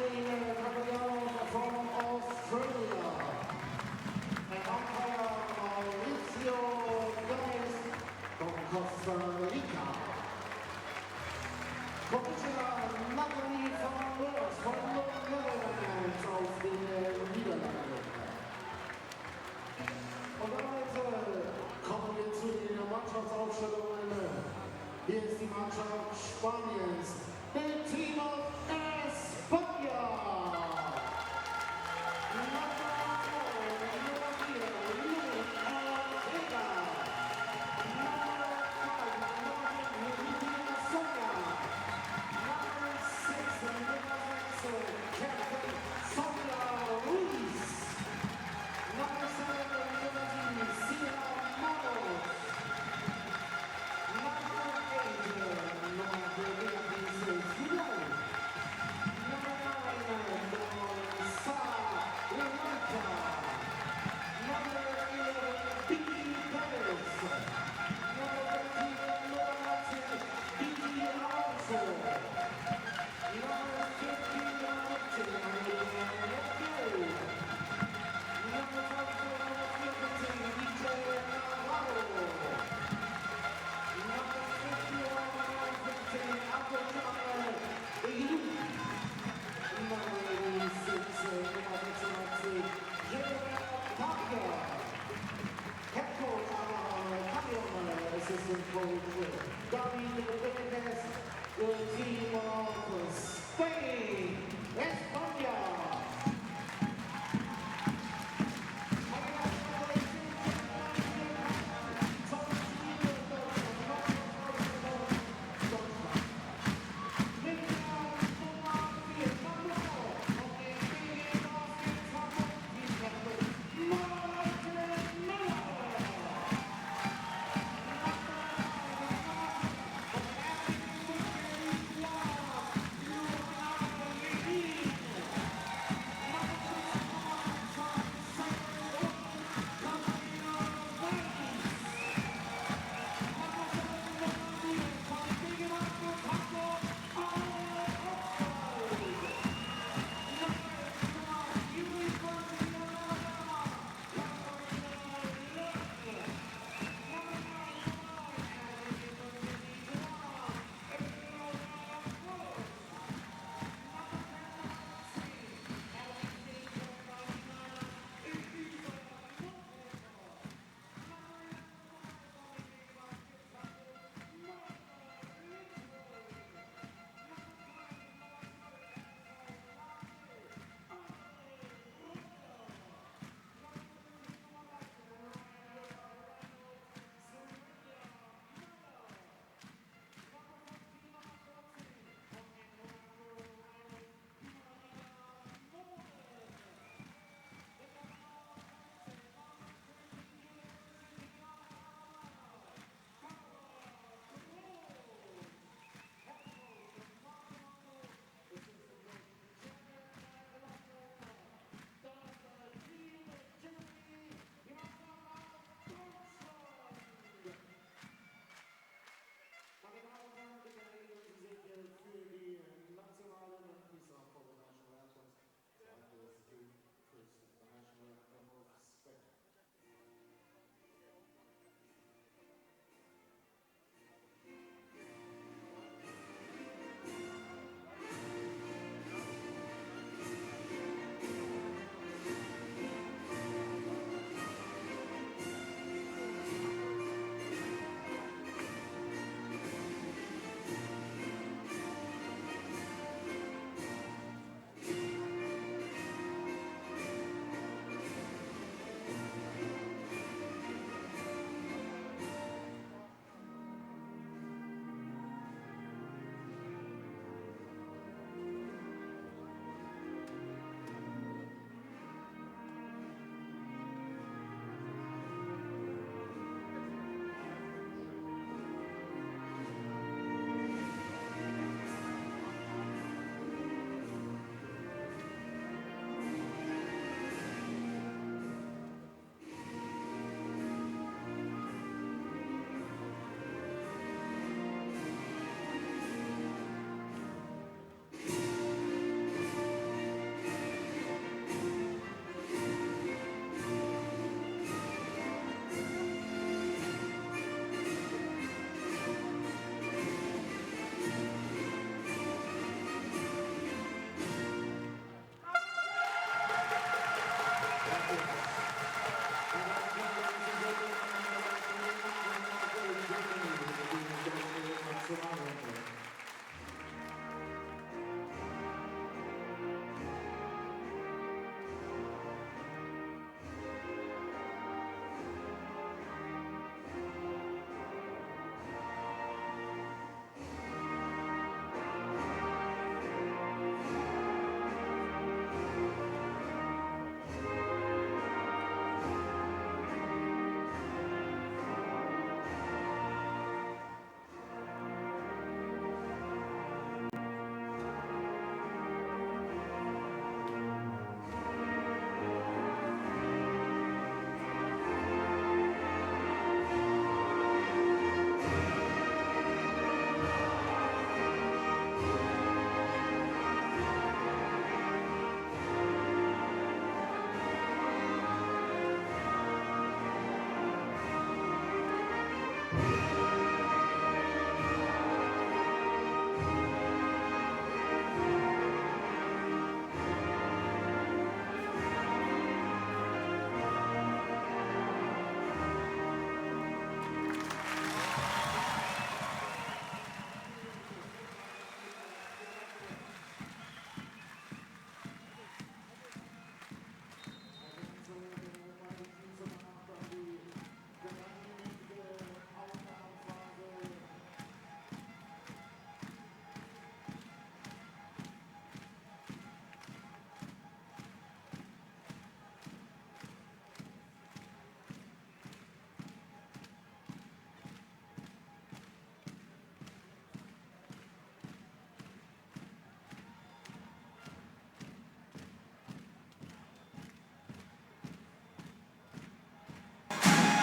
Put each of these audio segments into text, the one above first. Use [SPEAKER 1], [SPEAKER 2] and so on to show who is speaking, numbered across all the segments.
[SPEAKER 1] representing from Australia, and umpire Mauricio Gomez from Costa Rica. Commissioner Natalie van Loos from the Netherlands aus den Niederlanden. Und heute kommen wir zu den Mannschaftsaufstellungen. Hier ist die Mannschaft Spaniens, the team of España.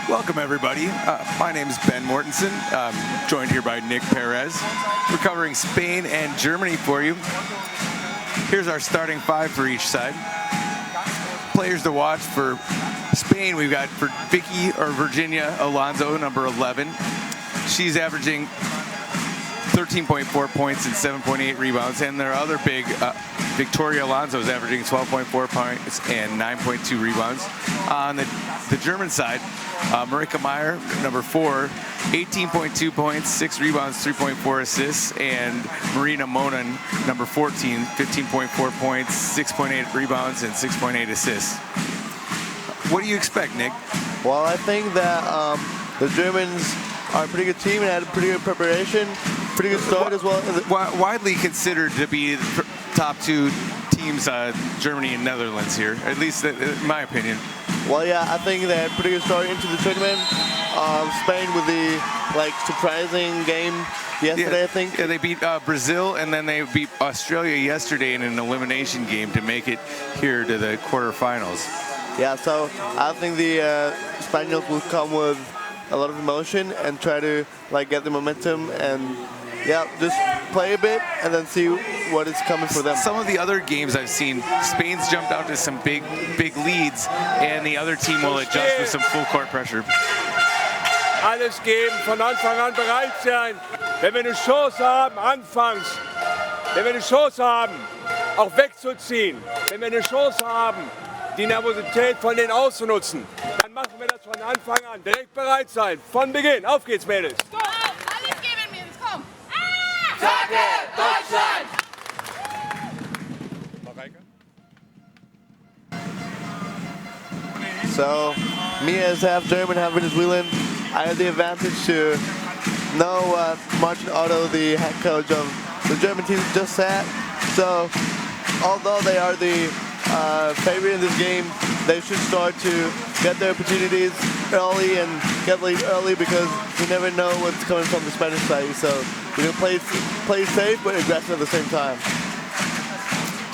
[SPEAKER 2] Welcome, everybody. My name is Ben Mortensen. I'm joined here by Nick Perez. We're covering Spain and Germany for you. Here's our starting five for each side. Players to watch for Spain, we've got for Virginia Alonso, number 11. She's averaging 13.4 points and 7.8 rebounds. And their other big, Victoria Alonso, is averaging 12.4 points and 9.2 rebounds. On the German side, Marika Meyer, number 4, 18.2 points, 6 rebounds, 3.4 assists, and Marina Monin, number 14, 15.4 points, 6.8 rebounds, and 6.8 assists. What do you expect, Nick?
[SPEAKER 3] Well, I think that the Germans are a pretty good team and had a pretty good preparation, pretty good start as well.
[SPEAKER 2] Widely considered to be the top two teams, Germany and Netherlands here, at least in my opinion.
[SPEAKER 3] Well, yeah, I think they had a pretty good start into the tournament. Spain with the surprising game yesterday, I think.
[SPEAKER 2] Yeah, they beat Brazil, and then they beat Australia yesterday in an elimination game to make it here to the quarterfinals.
[SPEAKER 3] Yeah, so I think the Spaniards will come with a lot of emotion and try to get the momentum and just play a bit and then see what is coming for them.
[SPEAKER 2] Some of the other games I've seen, Spain's jumped out to some big leads, and the other team will adjust with some full court pressure.
[SPEAKER 4] Alles geben, von Anfang an bereit sein. Wenn wir eine Chance haben, anfangs, wenn wir eine Chance haben, auch wegzuziehen, wenn wir eine Chance haben, die Nervosität von denen auszunutzen, dann machen wir das von Anfang an. Direkt bereit sein, von Beginn. Auf geht's, Mädels.
[SPEAKER 5] Alles geben, Mädels, komm!
[SPEAKER 4] Sage Deutschland!
[SPEAKER 3] So, me as half German, half Venezuelan, I have the advantage to know what Martin Otto, the head coach of the German team, just said. So, although they are the favorite in this game, they should start to get their opportunities early and get lead early because you never know what's coming from the Spanish side. So, you can play safe but aggressive at the same time.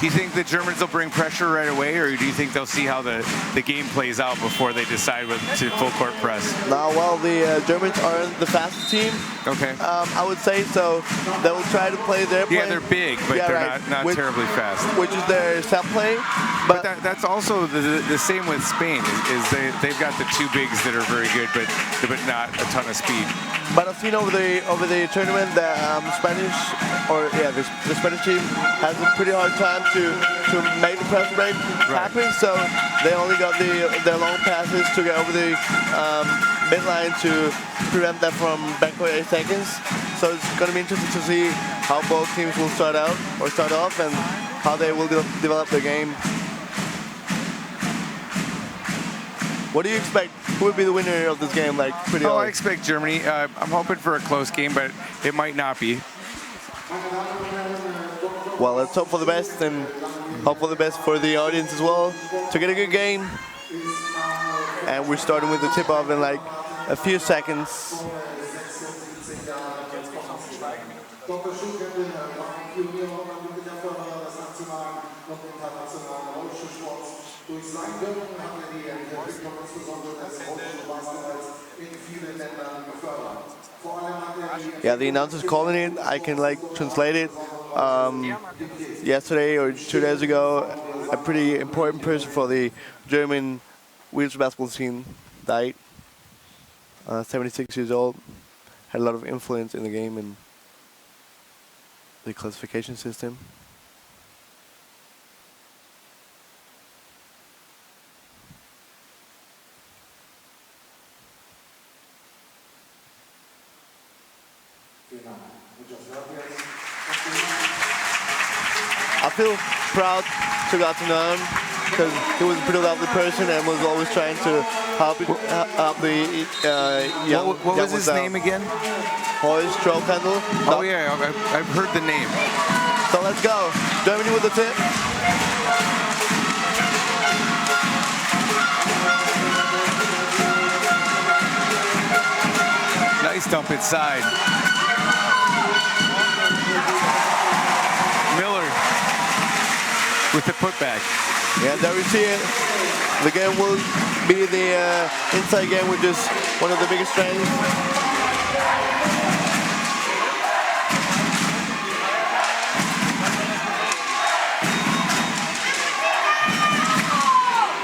[SPEAKER 2] Do you think the Germans will bring pressure right away, or do you think they'll see how the game plays out before they decide to full court press?
[SPEAKER 3] No, well, the Germans aren't the fastest team.
[SPEAKER 2] Okay.
[SPEAKER 3] I would say so. They will try to play their play.
[SPEAKER 2] Yeah, they're big, but they're not terribly fast.
[SPEAKER 3] Which is their set play.
[SPEAKER 2] But that's also the same with Spain. Is they've got the two bigs that are very good, but not a ton of speed.
[SPEAKER 3] But I've seen over the tournament that the Spanish team has a pretty hard time to make the press break happen. So they only got their long passes to get over the midline to prevent them from backcourt 8 seconds. So it's going to be interesting to see how both teams will start off and how they will develop their game. What do you expect? Who would be the winner of this game? Pretty early?
[SPEAKER 2] I expect Germany. I'm hoping for a close game, but it might not be.
[SPEAKER 3] Well, let's hope for the best and hope for the best for the audience as well to get a good game. And we're starting with the tip-off in a few seconds. Yeah, the announcer's calling it. I can translate it. Yesterday or 2 days ago, a pretty important person for the German women's basketball team died. 76 years old, had a lot of influence in the game and the classification system. I feel proud to get to know him because he was a pretty lovely person and was always trying to help the young.
[SPEAKER 2] What was his name again?
[SPEAKER 3] Horst Strohkandel.
[SPEAKER 2] Oh yeah, I've heard the name.
[SPEAKER 3] So let's go. Germany with the tip.
[SPEAKER 2] Nice dump inside. Miller with the putback.
[SPEAKER 3] Yeah, there we see it. The game will be the inside game, which is one of the biggest strengths.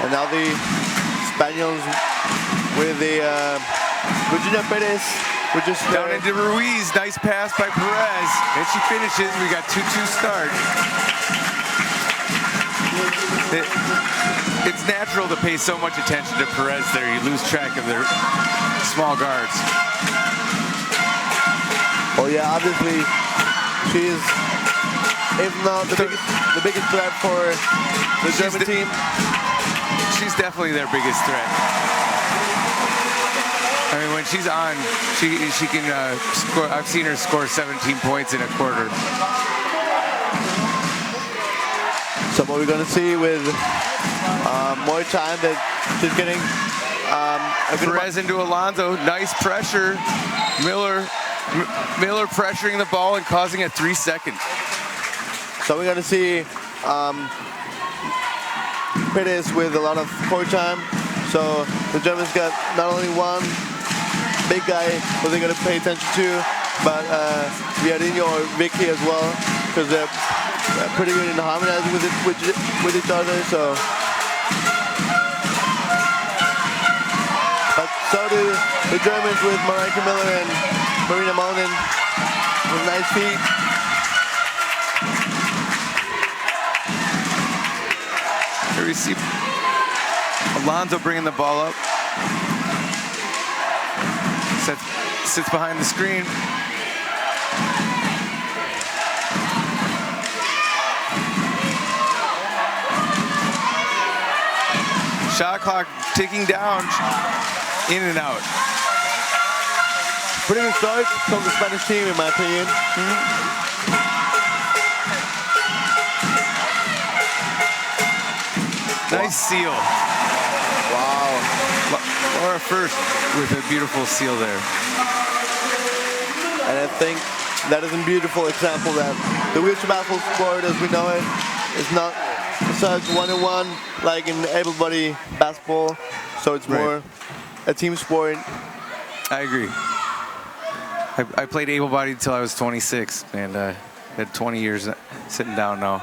[SPEAKER 3] And now the Spaniels with the Virginia Perez, which is
[SPEAKER 2] Down into Ruiz, nice pass by Perez, and she finishes. We got 2-2 start. It's natural to pay so much attention to Perez there. You lose track of their small guards.
[SPEAKER 3] Oh yeah, obviously she's, if not the biggest threat for the German team.
[SPEAKER 2] She's definitely their biggest threat. I mean, when she's on, she can score. I've seen her score 17 points in a quarter.
[SPEAKER 3] So what we're going to see with more time that she's getting.
[SPEAKER 2] Perez into Alonso, nice pressure. Miller pressuring the ball and causing a 3-second.
[SPEAKER 3] So we're going to see Perez with a lot of court time. So the Germans got not only one big guy who they're going to pay attention to, but Viadinho or Vicky as well, because they're pretty good in harmonizing with each other. So, but so do the Germans with Marika Miller and Marina Monin with nice feet.
[SPEAKER 2] Here we see Alonso bringing the ball up. Sits behind the screen. Shot clock ticking down, in and out.
[SPEAKER 3] Pretty good start from the Spanish team, in my opinion.
[SPEAKER 2] Nice seal.
[SPEAKER 3] Wow.
[SPEAKER 2] Laura first with a beautiful seal there.
[SPEAKER 3] And I think that is a beautiful example that the wheelchair basketball sport as we know it is not such one-on-one like in able-bodied basketball. So it's more a team sport.
[SPEAKER 2] I agree. I played able-bodied until I was 26 and had 20 years sitting down now.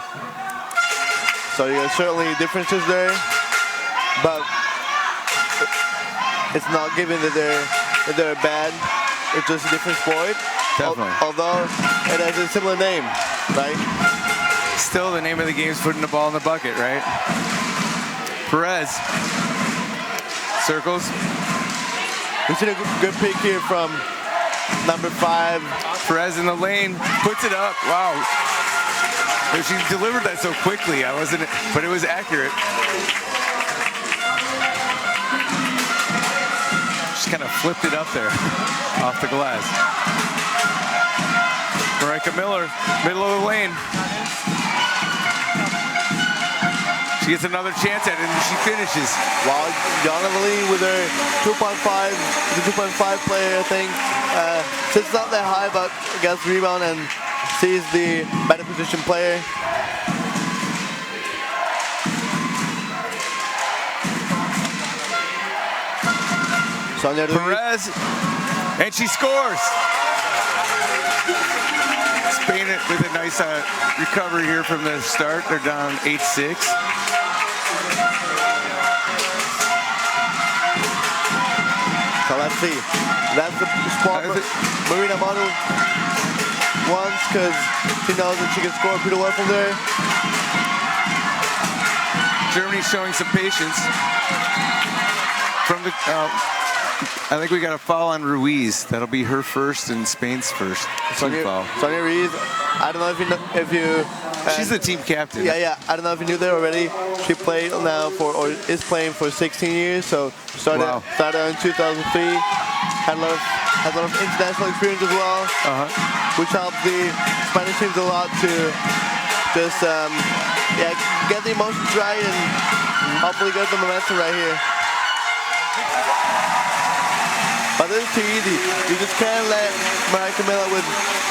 [SPEAKER 3] So there's certainly differences there, but it's not given that they're bad. It's just a different sport.
[SPEAKER 2] Definitely.
[SPEAKER 3] Although it has a similar name, right?
[SPEAKER 2] Still, the name of the game is putting the ball in the bucket, right? Perez circles.
[SPEAKER 3] We see a good pick here from number 5.
[SPEAKER 2] Perez in the lane, puts it up. Wow. She delivered that so quickly. But it was accurate. Just kind of flipped it up there off the glass. Marika Miller, middle of the lane. She gets another chance at it and she finishes.
[SPEAKER 3] Wow, Jana Lee with her 2.5, the 2.5 player, I think. Sits not that high, but gets the rebound and sees the better position player.
[SPEAKER 2] Perez, and she scores. Spain with a nice recovery here from the start. They're down 8-6.
[SPEAKER 3] So let's see. That's the spot Marina Manu wants because she knows that she can score pretty well from there.
[SPEAKER 2] Germany showing some patience. From the, I think we got a foul on Ruiz. That'll be her first and Spain's first team foul.
[SPEAKER 3] Sonia Ruiz, I don't know if you
[SPEAKER 2] she's the team captain.
[SPEAKER 3] Yeah. I don't know if you knew that already. She played now or is playing for 16 years. So started in 2003. Has a lot of international experience as well, which helped the Spanish teams a lot to just get the emotions right and hopefully get the momentum right here. But this is too easy. You just can't let Marika Miller with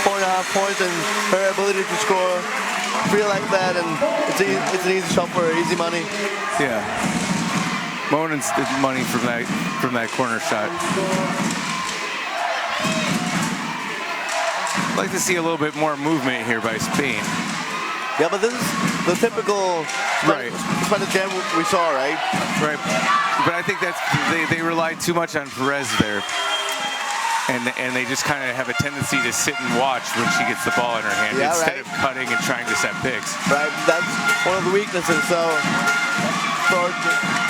[SPEAKER 3] 4.5 points and her ability to score feel like that, and it's an easy shot for her, easy money.
[SPEAKER 2] Yeah. Monen's the money from that corner shot. I'd like to see a little bit more movement here by Spain.
[SPEAKER 3] Yeah, but this is the typical Spanish game we saw, right?
[SPEAKER 2] Right. But I think that's they relied too much on Perez there. And they just kind of have a tendency to sit and watch when she gets the ball in her hand instead of cutting and trying to set picks.
[SPEAKER 3] Right, that's one of the weaknesses. So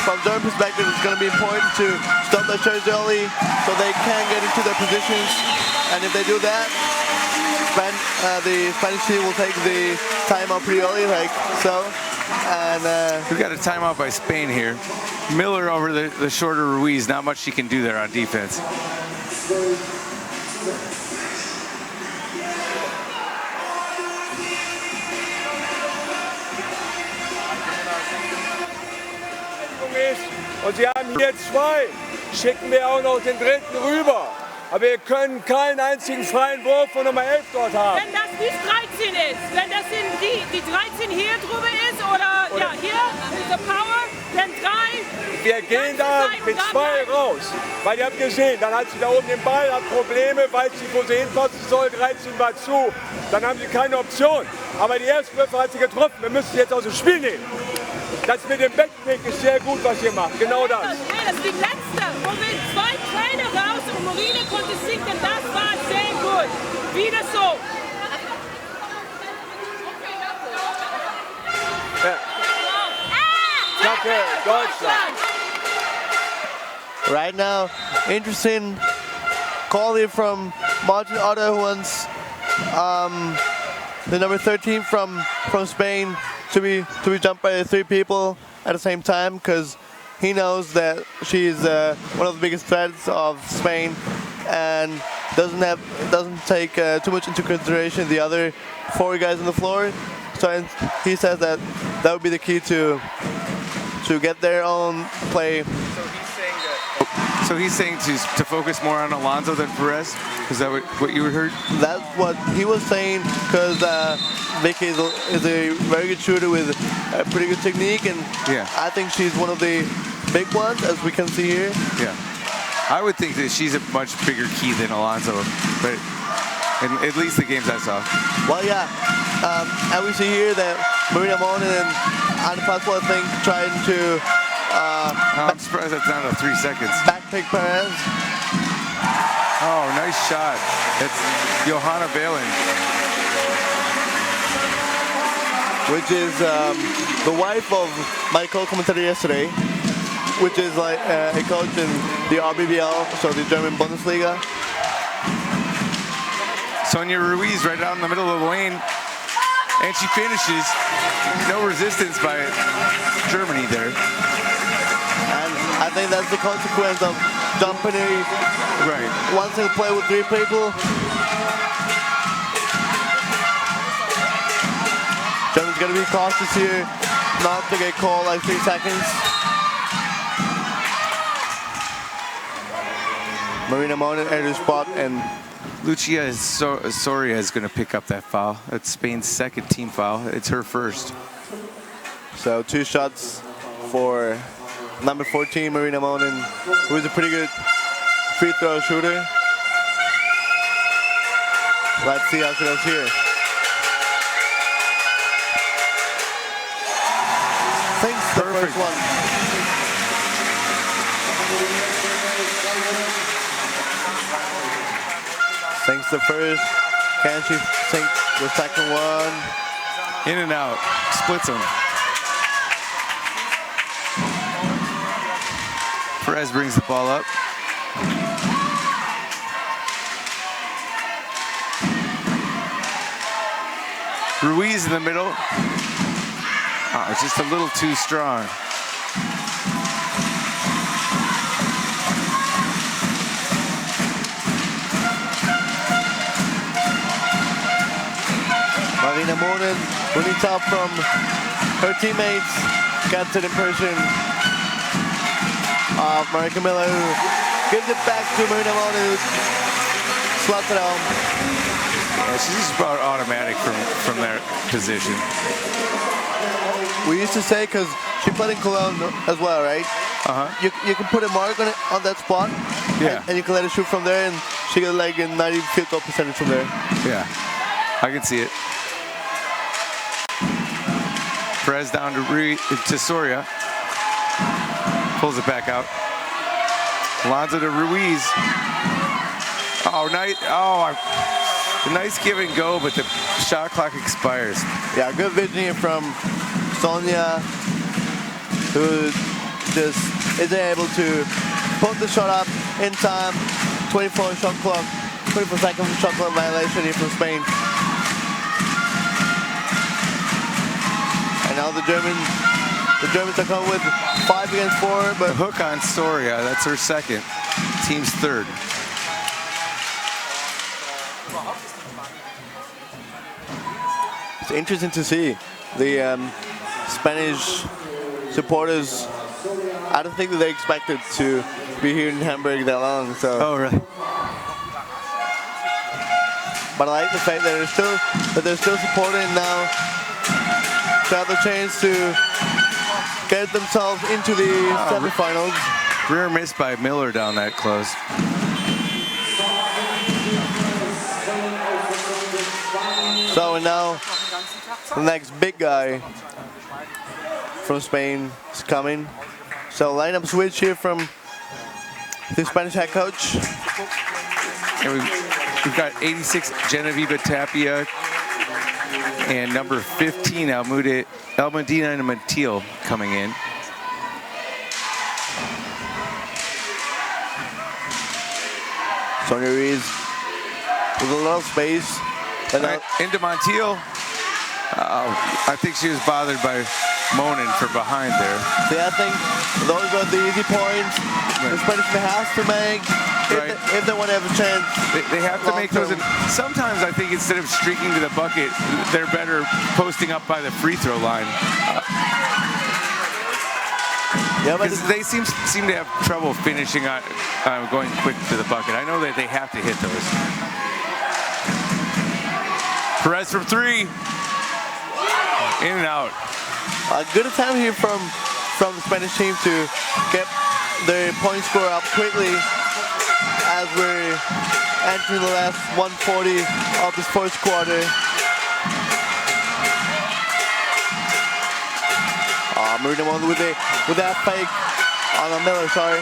[SPEAKER 3] from their perspective, it's going to be important to stop their shots early so they can get into their positions. And if they do that, the Spanish team will take the timeout pretty early, like so. And
[SPEAKER 2] we've got a timeout by Spain here. Miller over the shorter Ruiz. Not much she can do there on defense.
[SPEAKER 4] Und sie haben hier 2. Schicken wir auch noch den 3. rüber. Aber wir können keinen einzigen freien Wurf von Nummer 11 dort haben.
[SPEAKER 5] Wenn das nicht 13 ist, wenn das die 13 hier drüber ist oder ja, hier, diese Power, dann 3.
[SPEAKER 4] Wir gehen da mit 2 raus. Weil ihr habt gesehen, dann hat sie da oben den Ball, hat Probleme, weiß nicht, wo sie hinpassen soll, 13 war zu. Dann haben sie keine Option. Aber die ersten Würfe hat sie getroffen. Wir müssen sie jetzt aus dem Spiel nehmen. Das mit dem Backpick ist sehr gut, was ihr macht. Genau das.
[SPEAKER 5] Nee, das ist die letzte, wo wir 2 Kleine raus und Marine konnte sinken. Das war sehr gut. Wieder so.
[SPEAKER 4] Ja. Danke, Deutschland.
[SPEAKER 3] Right now, interesting call here from Martin Otto, who wants the number 13 from Spain to be jumped by 3 people at the same time, because he knows that she's one of the biggest threats of Spain and doesn't take too much into consideration the other 4 guys on the floor. So he says that would be the key to get their own play.
[SPEAKER 2] So he's saying to focus more on Alonso than Perez? Is that what you heard?
[SPEAKER 3] That's what he was saying, because Vicky is a very good shooter with a pretty good technique, and I think she's one of the big ones, as we can see here.
[SPEAKER 2] Yeah. I would think that she's a much bigger key than Alonso, but in at least the games I saw.
[SPEAKER 3] Well, yeah. And we see here that Marina Monin and Anna Pascual, I think, trying to
[SPEAKER 2] I'm surprised that's down to 3 seconds.
[SPEAKER 3] Backpick Perez.
[SPEAKER 2] Oh, nice shot. It's Johanna Balin.
[SPEAKER 3] Which is the wife of my co-commentator yesterday, which is like a coach in the RBBL, so the German Bundesliga.
[SPEAKER 2] Sonia Ruiz right down in the middle of the lane. And she finishes. No resistance by Germany there.
[SPEAKER 3] And I think that's the consequence of jumping one single play with 3 people. Germany's going to be cautious here, not to get called like 3 seconds. Marina Monin at her spot, and
[SPEAKER 2] Lucia Soria is going to pick up that foul. That's Spain's 2nd team foul. It's her first.
[SPEAKER 3] So 2 shots for number 14, Marina Monin, who is a pretty good free throw shooter. Let's see how she does here. Thanks, the first one. Sinks the first. Can she sink the second one?
[SPEAKER 2] In and out. Splits them. Perez brings the ball up. Ruiz in the middle. Oh, it's just a little too strong.
[SPEAKER 3] Marina Monin, when he top from her teammates, gets it in person of Marika Miller, who gives it back to Marina Monin, who slots it home.
[SPEAKER 2] Yeah, she's just about automatic from their position.
[SPEAKER 3] We used to say, because she played in Cologne as well, right? You can put a mark on that spot,
[SPEAKER 2] Yeah.
[SPEAKER 3] and you can let her shoot from there, and she got like a 90 field goal percentage from there.
[SPEAKER 2] Yeah, I can see it. Perez down to Soria. Pulls it back out. Alonso to Ruiz. Oh, nice. Oh, a nice give and go, but the shot clock expires.
[SPEAKER 3] Yeah, good vision here from Sonia, who just is able to put the shot up in time. 24 second shot clock violation here from Spain. And now the Germans are coming with 5 against 4, but
[SPEAKER 2] a hook on Soria. That's her second. Team's third.
[SPEAKER 3] it's interesting to see the Spanish supporters. I don't think that they expected to be here in Hamburg that long. So.
[SPEAKER 2] Oh, really?
[SPEAKER 3] But I like the fact that they're still supporting now. To have the chance to get themselves into the semifinals.
[SPEAKER 2] Rear miss by Miller down that close.
[SPEAKER 3] So and now the next big guy from Spain is coming. So lineup switch here from the Spanish head coach.
[SPEAKER 2] And we've got 86 Genevieve Tapia and number 15 Almudena and Montiel coming in.
[SPEAKER 3] Sonia Ruiz with a lot of space. And
[SPEAKER 2] into Montiel. I think she was bothered by Monin from behind there.
[SPEAKER 3] See, I think those are the easy points the Spanish has to make if they want to have a chance.
[SPEAKER 2] They have to make those. And sometimes I think instead of streaking to the bucket, they're better posting up by the free throw line.
[SPEAKER 3] Yeah, but
[SPEAKER 2] because they seem to have trouble finishing on going quick to the bucket. I know that they have to hit those. Perez from 3. In and out.
[SPEAKER 3] A good attempt here from the Spanish team to get their point score up quickly as we're entering the last 140 of this first quarter. Marina with that fake on the Miller, sorry.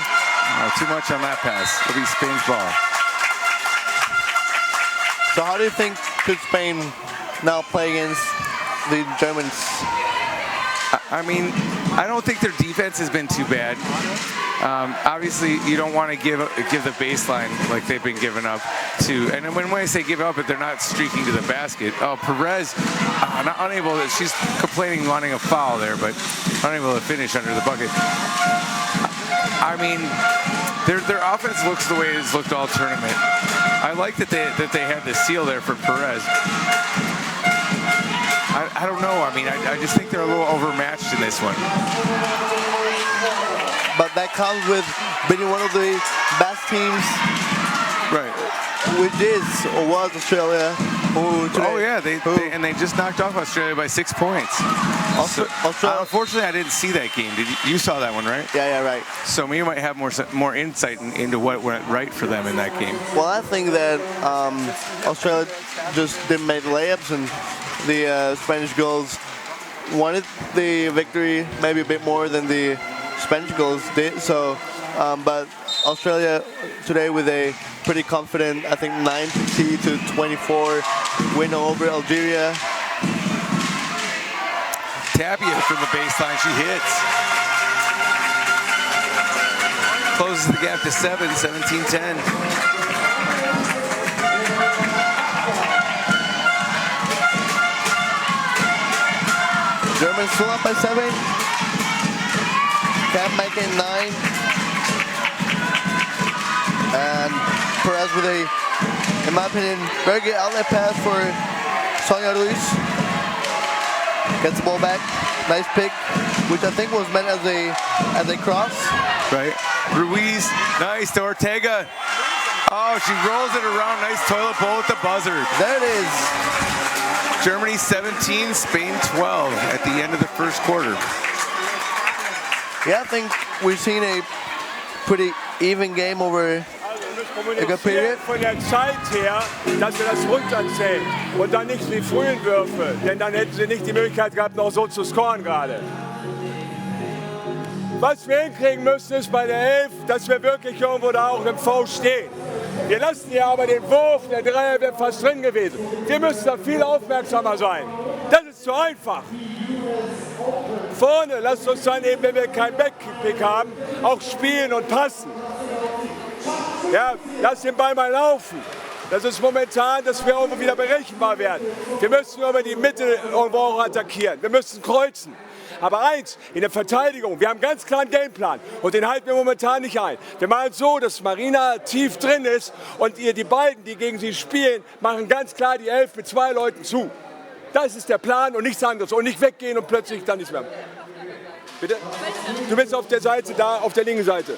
[SPEAKER 2] Too much on that pass. It'll be Spain's ball.
[SPEAKER 3] So how do you think could Spain now play against the Germans?
[SPEAKER 2] I mean, I don't think their defense has been too bad. Obviously, you don't want to give the baseline like they've been giving up to. And when I say give up, but they're not streaking to the basket. Oh, Perez, not unable to. She's complaining wanting a foul there, but unable to finish under the bucket. I mean, their offense looks the way it's looked all tournament. I like that they had the seal there for Perez. I don't know. I mean, I just think they're a little overmatched in this one.
[SPEAKER 3] But that comes with being one of the best teams,
[SPEAKER 2] right?
[SPEAKER 3] Which is or was Australia.
[SPEAKER 2] Oh yeah, they just knocked off Australia by 6 points. Unfortunately, I didn't see that game. You saw that one, right?
[SPEAKER 3] Yeah, right.
[SPEAKER 2] So you might have more insight into what went right for them in that game.
[SPEAKER 3] Well, I think that Australia just didn't make layups, and the Spanish girls wanted the victory maybe a bit more than the Spanish girls did. So, but Australia today with a pretty confident, I think 90-24 win over Algeria.
[SPEAKER 2] Tapia from the baseline, she hits. Closes the gap to 7, 17-10.
[SPEAKER 3] Germans still up by 7. Can't make it 9. And Perez with a, in my opinion, very good outlet pass for Sonia Ruiz. Gets the ball back. Nice pick, which I think was meant as a cross.
[SPEAKER 2] Right. Ruiz, nice to Ortega. Oh, she rolls it around. Nice toilet bowl with the buzzer.
[SPEAKER 3] There it is.
[SPEAKER 2] Germany 17, Spain 12 at the end of the first quarter.
[SPEAKER 3] Yeah, I think we've seen a pretty even game over a good period.
[SPEAKER 4] Von der Zeit her, dass wir das runterzählen und dann nicht die frühen Würfe, denn dann hätten sie nicht die Möglichkeit gehabt, noch so zu scoren gerade. Was wir hinkriegen müssen, ist bei der 11, dass wir wirklich irgendwo da auch im V stehen. Wir lassen hier aber den Wurf, der Dreier wäre fast drin gewesen. Wir müssen da viel aufmerksamer sein. Das ist zu einfach. Vorne, lasst uns dann eben, wenn wir keinen Backpick haben, auch spielen und passen. Ja, lass den Ball mal laufen. Das ist momentan, dass wir irgendwo wieder berechenbar werden. Wir müssen über die Mitte irgendwo auch attackieren. Wir müssen kreuzen. Aber eins, in der Verteidigung, wir haben ganz klar einen Gameplan und den halten wir momentan nicht ein. Wir machen es so, dass Marina tief drin ist und ihr die beiden, die gegen sie spielen, machen ganz klar die 11 mit 2 Leuten zu. Das ist der Plan und nichts anderes. Und nicht weggehen und plötzlich dann nichts mehr. Bitte? Du bist auf der Seite da, auf der linken Seite.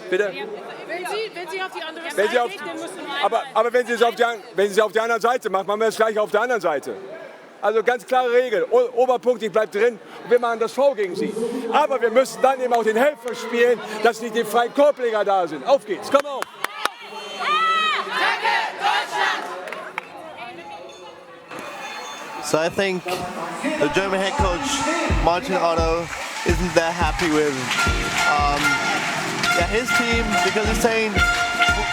[SPEAKER 4] Bitte?
[SPEAKER 5] Wenn sie auf die andere
[SPEAKER 4] Wenn sie
[SPEAKER 5] Seite
[SPEAKER 4] auf,
[SPEAKER 5] geht, dann musst du nur
[SPEAKER 4] aber wenn sie es auf der anderen Seite macht, machen wir es gleich auf der anderen Seite. Also ganz klare Regel, Oberpunkt, ich bleibt drin und wir machen das V gegen sie. Aber wir müssen dann eben auch den Helfer spielen, dass nicht die freien Korbleger da sind. Auf geht's, komm auf!
[SPEAKER 3] So I think the German head coach, Martin Otto, isn't that happy with his team because he's saying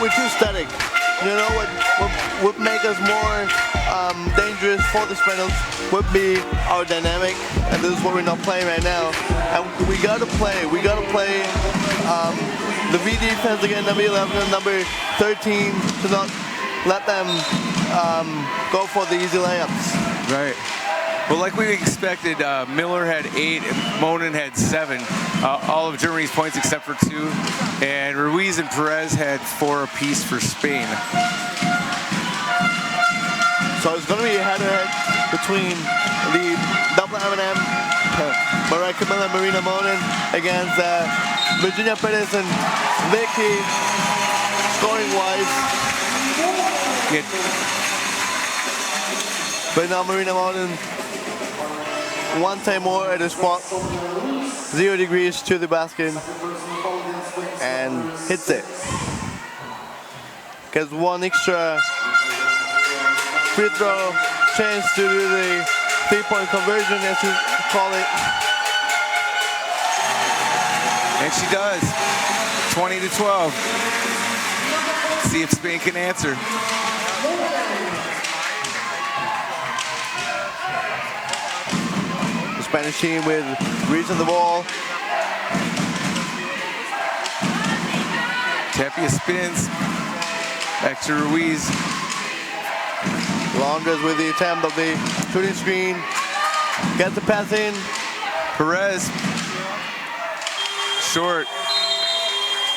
[SPEAKER 3] we're too static. You know what would make us more dangerous for the Spaniels would be our dynamic, and this is what we're not playing right now. And we gotta play the V defense again, number 11 and number 13, to not let them go for the easy layups.
[SPEAKER 2] Right. Well, like we expected, Miller had 8 and Monin had 7. All of Germany's points except for 2. And Ruiz and Perez had 4 apiece for Spain.
[SPEAKER 3] So it's going to be a head-to-head between the double M&M, Marika Miller and Marina Monin against Virginia Perez and Vicky, scoring-wise.
[SPEAKER 2] Yeah.
[SPEAKER 3] But now Marina Monin, one time more at the spot, 0 degrees to the basket, and hits it. Gets one extra free throw chance to do the 3-point conversion, as you call it.
[SPEAKER 2] And she does. 20-12. See if Spain can answer.
[SPEAKER 3] The Spanish team with Reese on the ball.
[SPEAKER 2] Tapia spins. Back to Ruiz.
[SPEAKER 3] Londres with the attempt of the shooting screen. Gets the pass in.
[SPEAKER 2] Perez. Short.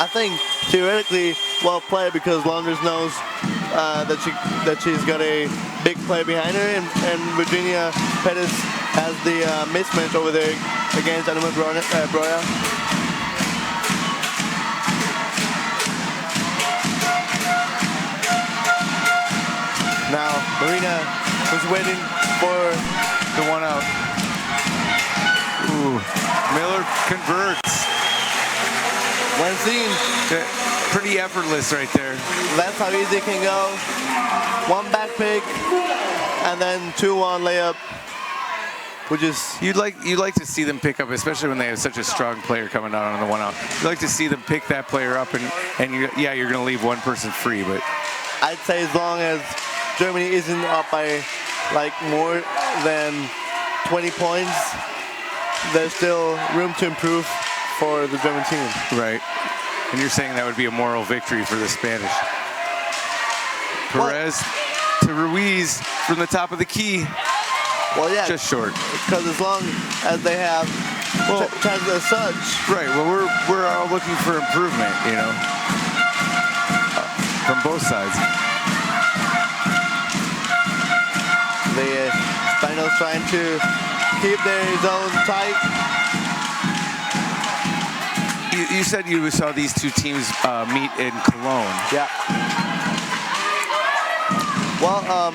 [SPEAKER 3] I think theoretically well played because Londres knows that she's got a big player behind her, and Virginia Pettis has the mismatch over there against Anima Broya. Now Marina was waiting for
[SPEAKER 2] the 1 out. Ooh. Miller converts.
[SPEAKER 3] When seen.
[SPEAKER 2] Pretty effortless right there.
[SPEAKER 3] That's how easy it can go. One back pick and then 2-1 layup. Which is
[SPEAKER 2] you'd like to see them pick up, especially when they have such a strong player coming out on the 1 out. You'd like to see them pick that player up, and you're going to leave one person free. But
[SPEAKER 3] I'd say as long as Germany isn't up by like more than 20 points, there's still room to improve for the German team.
[SPEAKER 2] Right. And you're saying that would be a moral victory for the Spanish. Perez to Ruiz from the top of the key.
[SPEAKER 3] Well, yeah.
[SPEAKER 2] Just short.
[SPEAKER 3] Because as long as they have chances as such.
[SPEAKER 2] Right. Well, we're all looking for improvement, you know, from both sides.
[SPEAKER 3] The Spaniels trying to keep their zone tight.
[SPEAKER 2] you said you saw these two teams meet in Cologne.
[SPEAKER 3] Yeah. Well,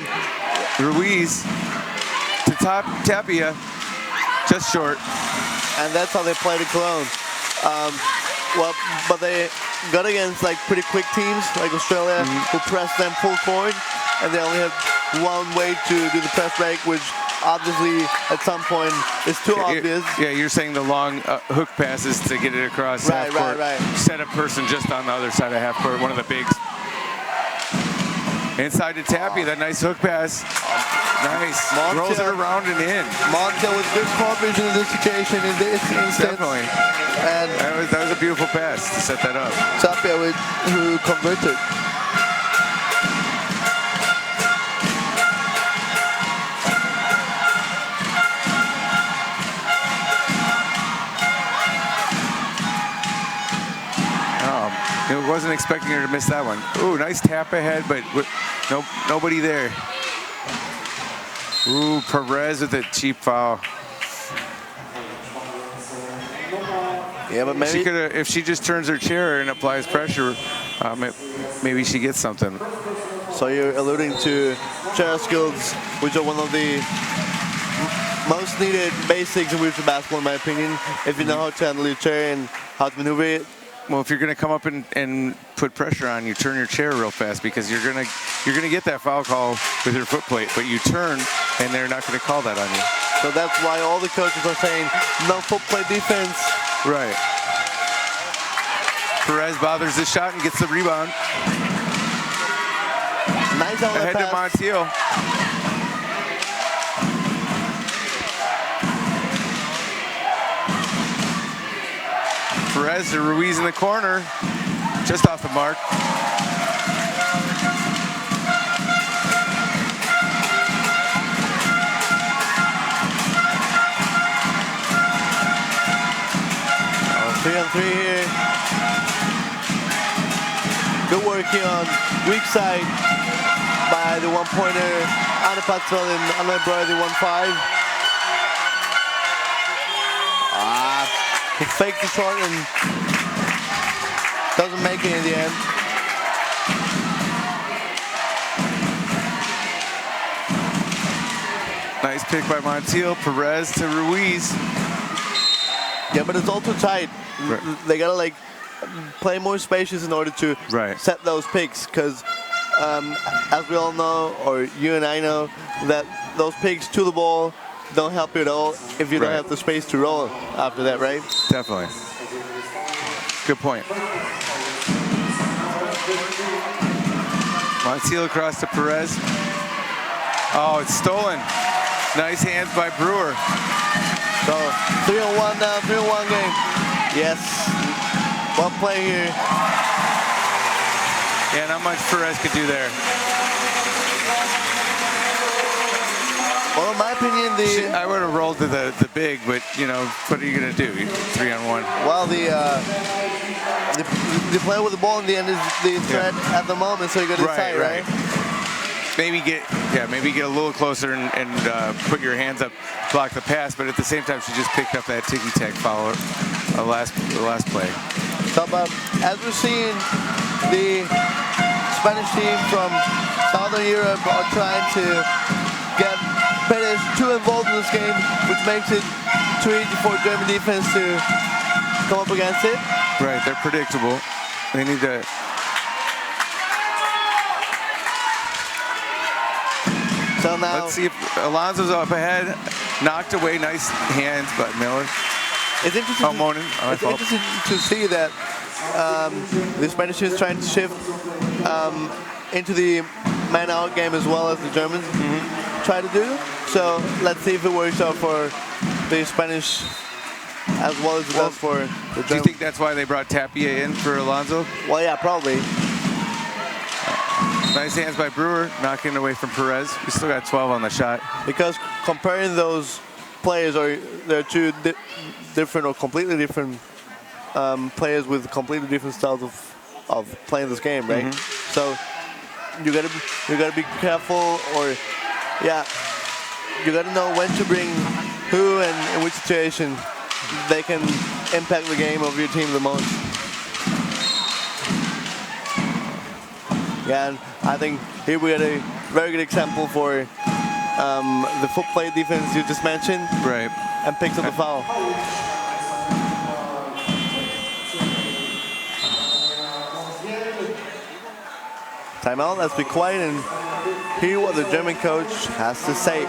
[SPEAKER 2] Ruiz to Tapia, just short.
[SPEAKER 3] and that's how they played in Cologne. Well, but they got against like pretty quick teams like Australia, who pressed them full court, and they only have one way to do the press break, which obviously at some point is too obvious.
[SPEAKER 2] Yeah, you're saying the long hook passes to get it across half court.
[SPEAKER 3] Right.
[SPEAKER 2] Set a person just on the other side of half court, one of the bigs. Inside to Tapia, that nice hook pass. Nice. Rolls it around and in.
[SPEAKER 3] Montiel with good coverage in this occasion in this instance.
[SPEAKER 2] Definitely.
[SPEAKER 3] And
[SPEAKER 2] That was a beautiful pass to set that up.
[SPEAKER 3] Tapia who converted.
[SPEAKER 2] I wasn't expecting her to miss that one. Ooh, nice tap ahead, but nobody there. Ooh, Perez with a cheap foul.
[SPEAKER 3] Yeah, but maybe
[SPEAKER 2] She could have, if she just turns her chair and applies pressure, maybe she gets something.
[SPEAKER 3] So you're alluding to chair skills, which are one of the most needed basics in wheelchair basketball, in my opinion. If you know how to handle your chair and how to maneuver it.
[SPEAKER 2] Well, if you're going to come up and put pressure on, you turn your chair real fast because you're gonna get that foul call with your foot plate, but you turn and they're not going to call that on you.
[SPEAKER 3] So that's why all the coaches are saying no foot plate defense.
[SPEAKER 2] Right. Perez bothers the shot and gets the rebound.
[SPEAKER 3] Nice outlet
[SPEAKER 2] Ahead to
[SPEAKER 3] pass.
[SPEAKER 2] Montiel. Perez to Ruiz in the corner, just off the mark.
[SPEAKER 3] Oh, 3-on-3 here. Good work here on weak side by the one-pointer Anna Patzell and Anna Brody 1-5. Who faked the shot and doesn't make it in the end.
[SPEAKER 2] Nice pick by Montiel. Perez to Ruiz.
[SPEAKER 3] Yeah, but it's all too tight.
[SPEAKER 2] Right.
[SPEAKER 3] They gotta like play more spacious in order to set those picks. Because as we all know, or you and I know, that those picks to the ball don't help you at all if you don't have the space to roll after that, right?
[SPEAKER 2] Definitely. Good point. Montiel across to Perez. Oh, it's stolen. Nice hands by Brewer.
[SPEAKER 3] So 3-on-1 now, 3-on-1 game. Yes. Well play here.
[SPEAKER 2] Yeah, not much Perez could do there.
[SPEAKER 3] Well, in my opinion,
[SPEAKER 2] I would have rolled to the big, but you know, what are you gonna do? 3-on-1.
[SPEAKER 3] Well, the play with the ball in the end is the threat at the moment, so you got to decide, right?
[SPEAKER 2] Maybe get a little closer and put your hands up, block the pass, but at the same time, she just picked up that ticky-tack foul the last play.
[SPEAKER 3] So, but as we're seeing, the Spanish team from Southern Europe are trying to get Perez too involved in this game, which makes it too easy for German defense to come up against it.
[SPEAKER 2] Right, they're predictable. They need to.
[SPEAKER 3] So now,
[SPEAKER 2] let's see if Alonso's up ahead, knocked away. Nice hands, but Miller.
[SPEAKER 3] It's interesting.
[SPEAKER 2] It's
[SPEAKER 3] interesting to see that the Spanish team is trying to shift into the man-out game as well as the Germans try to do. So let's see if it works out for the Spanish as well as it does for the Germans.
[SPEAKER 2] Do you think that's why they brought Tapia in for Alonso?
[SPEAKER 3] Well, yeah, probably.
[SPEAKER 2] Nice hands by Brewer, knocking away from Perez. We still got 12 on the shot.
[SPEAKER 3] Because comparing those players, they're two different or completely different players with completely different styles of playing this game, right? So you gotta be careful, or you gotta know when to bring who and in which situation they can impact the game of your team the most. Yeah, and I think here we had a very good example for the foot play defense you just mentioned.
[SPEAKER 2] Right.
[SPEAKER 3] And picks up the foul. Timeout, let's be quiet and hear what the German coach has to say.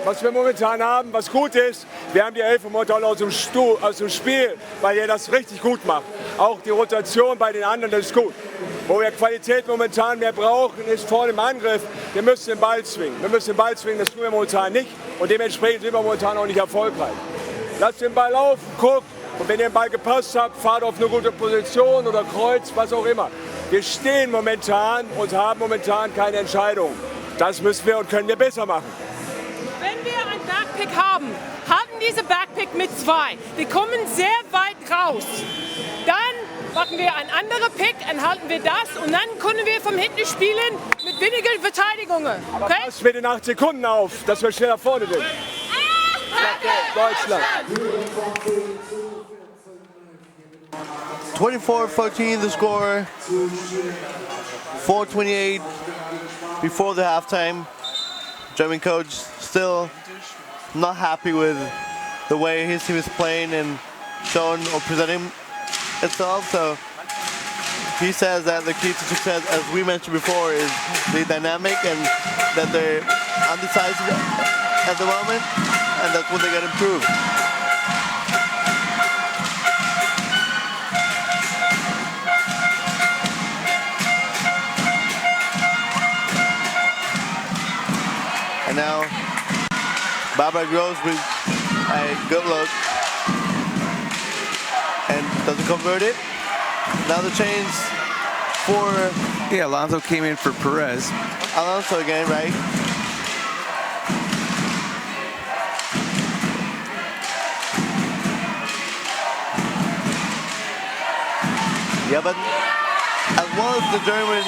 [SPEAKER 4] Was wir momentan haben, was gut ist, wir haben die 11 momentan aus dem Spiel, weil er das richtig gut macht. Auch die Rotation bei den anderen ist gut. Wo wir Qualität momentan mehr brauchen, ist vorne im Angriff. Wir müssen den Ball zwingen. Wir müssen den Ball zwingen, das tun wir momentan nicht. Und dementsprechend sind wir momentan auch nicht erfolgreich. Lasst den Ball laufen, guckt. Und wenn ihr den Ball gepasst habt, fahrt auf eine gute Position oder Kreuz, was auch immer. Wir stehen momentan und haben momentan keine Entscheidung. Das müssen wir und können wir besser machen.
[SPEAKER 5] Wenn wir ein Backpick haben, halten diese Backpick mit 2. Wir kommen sehr weit raus. Dann machen wir ein anderer Pick, dann halten wir das und dann können wir vom hinten spielen mit weniger Verteidigungen. Okay?
[SPEAKER 4] Pass mit den 8 Sekunden auf, dass wir schneller vorne sind. Deutschland.
[SPEAKER 3] 24-14 the score. 4:28 before the halftime. German coach still not happy with the way his team is playing and showing or presenting itself. So he says that the key to success, as we mentioned before, is the dynamic and that they're undecisive at the moment, and that's what they got to improve. And now Barbara Gross with a good look and doesn't convert it. Now the change for...
[SPEAKER 2] Yeah, Alonso came in for Perez.
[SPEAKER 3] Alonso again, right? Yeah, but as well as the German...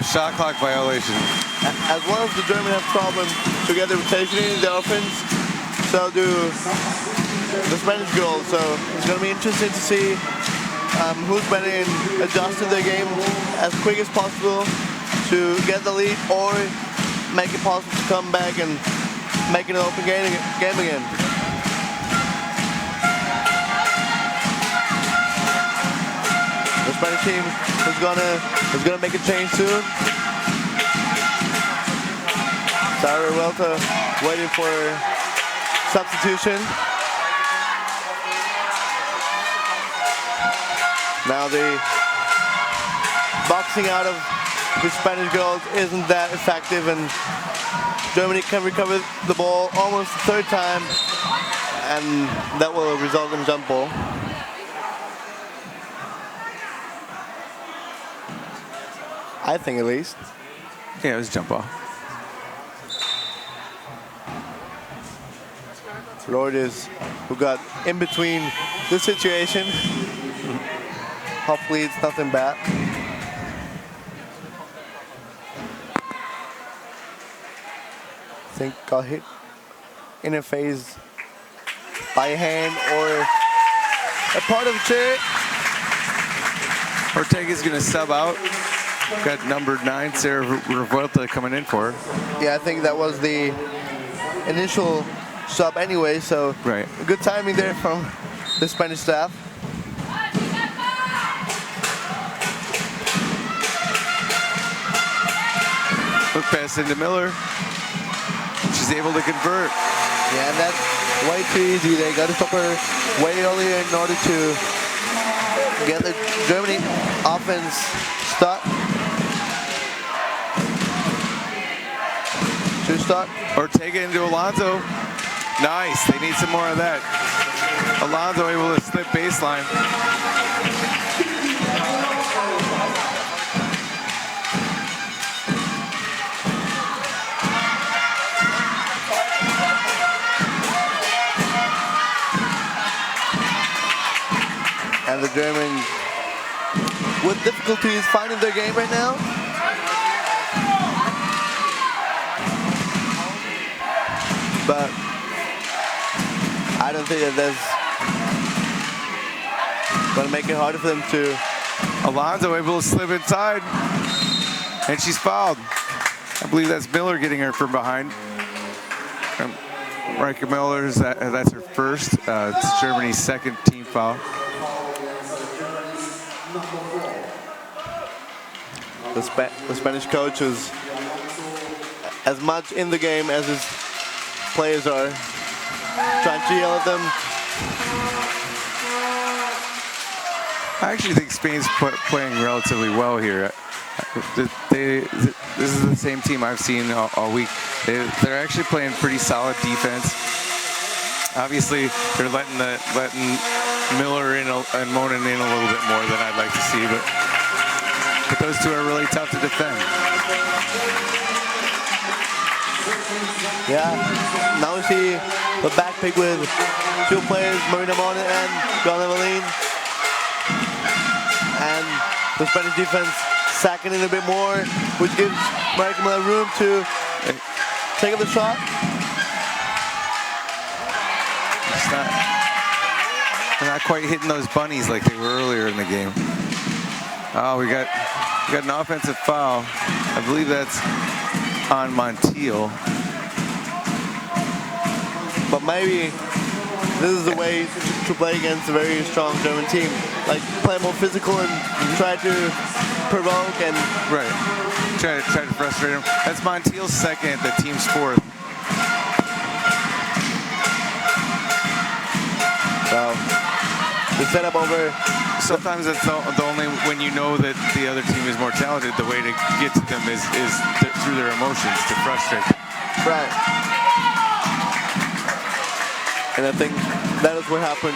[SPEAKER 2] Shot clock violation.
[SPEAKER 3] As well as the German have problems to get the rotation in the offense, so do the Spanish girls. So it's going to be interesting to see who's better in adjusting their game as quick as possible to get the lead or make it possible to come back and make it an open game again. The Spanish team is gonna make a change soon. Sarah Welta waiting for substitution. Now the boxing out of the Spanish girls isn't that effective, and Germany can recover the ball almost the third time, and that will result in jump ball. I think at least.
[SPEAKER 2] Yeah, it was jump ball.
[SPEAKER 3] Lourdes, who got in between this situation. Hopefully it's nothing bad. I think got hit in the face by a hand or a part of the chair.
[SPEAKER 2] Ortega's going to sub out. Got number 9, Sarah Revuelta, coming in for her.
[SPEAKER 3] Yeah, I think that was the initial sub anyway, so
[SPEAKER 2] right.
[SPEAKER 3] Good timing there from the Spanish staff.
[SPEAKER 2] Look pass into Miller. She's able to convert.
[SPEAKER 3] Yeah, and that's way too easy. They got to stop her way earlier in order to get the Germany offense stuck. Should start.
[SPEAKER 2] Ortega into Alonso. Nice. They need some more of that. Alonso able to slip baseline.
[SPEAKER 3] And the Germans with difficulties finding their game right now. but I don't think that that's going to make it harder for them to.
[SPEAKER 2] Alonso able to slip inside, and she's fouled. I believe that's Miller getting her from behind. Marika Miller's, that's her first. It's Germany's second team foul.
[SPEAKER 3] The Spanish coach is as much in the game as his players are, trying to yell at them.
[SPEAKER 2] I actually think Spain's playing relatively well here. This is the same team I've seen all week. They're actually playing pretty solid defense. Obviously, they're letting Miller in and Monin in a little bit more than I'd like to see, but those two are really tough to defend.
[SPEAKER 3] Yeah, now we see the back pick with two players, Marina Monin and Joanna Evelyn. And the Spanish defense sacking in a bit more, which gives Marika Miller room to take up the shot.
[SPEAKER 2] They're not quite hitting those bunnies like they were earlier in the game. Oh, we got an offensive foul. I believe that's on Montiel.
[SPEAKER 3] But maybe this is the way to play against a very strong German team. Like, play more physical and try to provoke and...
[SPEAKER 2] Right. Try to frustrate him. That's Montiel's second, the team's fourth.
[SPEAKER 3] So, the setup over...
[SPEAKER 2] Sometimes it's the only, when you know that the other team is more talented, the way to get to them is through their emotions, to frustrate them.
[SPEAKER 3] Right. And I think that is what happened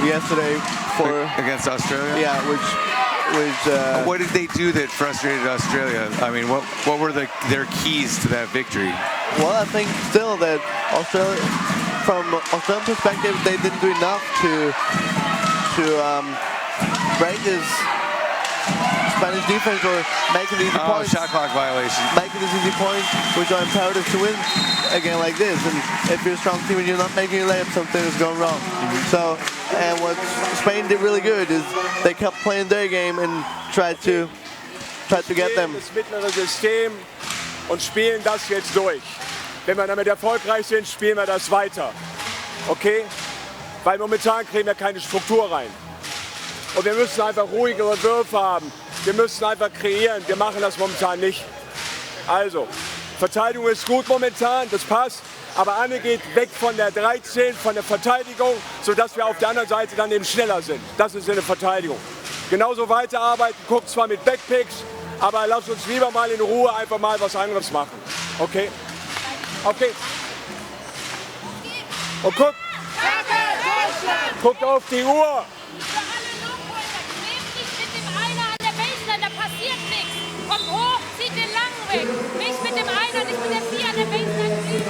[SPEAKER 3] yesterday
[SPEAKER 2] against Australia.
[SPEAKER 3] Yeah, which
[SPEAKER 2] what did they do that frustrated Australia? I mean, what were their keys to that victory?
[SPEAKER 3] Well, I think still that Australia, from Australian perspective, they didn't do enough to break this Spanish defense or make it easy points.
[SPEAKER 2] Shot clock violation.
[SPEAKER 3] Making this easy points, which are imperative to win a game like this. And if you're a strong team and you're not making a layup, something is going wrong. So, and what Spain did really good is they kept playing their game and tried to get them.
[SPEAKER 4] Das mittlere System und spielen das jetzt durch. Wenn wir damit erfolgreich sind, spielen wir das weiter. Okay? Weil momentan kriegen wir keine Struktur rein. Und wir müssen einfach ruhigere Würfe haben. Wir müssen einfach kreieren. Wir machen das momentan nicht. Also, Verteidigung ist gut momentan, das passt. Aber Anne geht weg von der 13, von der Verteidigung, sodass wir auf der anderen Seite dann eben schneller sind. Das ist eine Verteidigung. Genauso weiterarbeiten, guckt zwar mit Backpicks, aber lasst uns lieber mal in Ruhe einfach mal was anderes machen. Okay? Okay. Und guckt auf die Uhr.
[SPEAKER 6] Da passiert nichts. Kommt hoch, zieht den langen weg. Nicht mit dem Einer, nicht mit der 4 an der Baseline ziehen.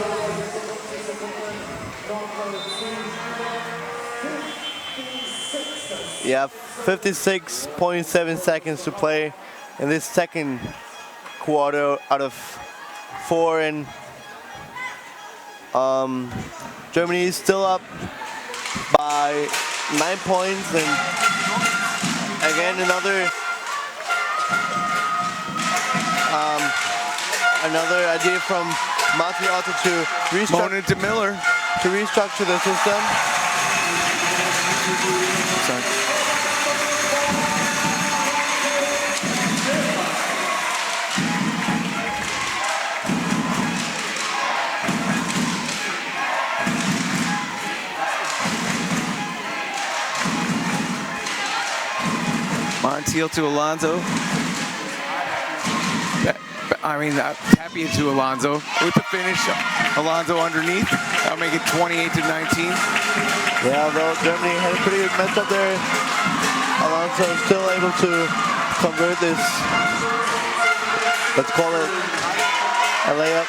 [SPEAKER 3] Yeah, 56.7 seconds to play in this second quarter out of 4, and Germany is still up by 9 points, and again another idea from Mati Otto to restructure the system.
[SPEAKER 2] Sorry. Montiel to Alonso. I mean, happy into Alonso with the finish. Alonso underneath. That'll make it 28-19.
[SPEAKER 3] Yeah, though Germany had a pretty good matchup there. Alonso is still able to convert this. Let's call it a layup.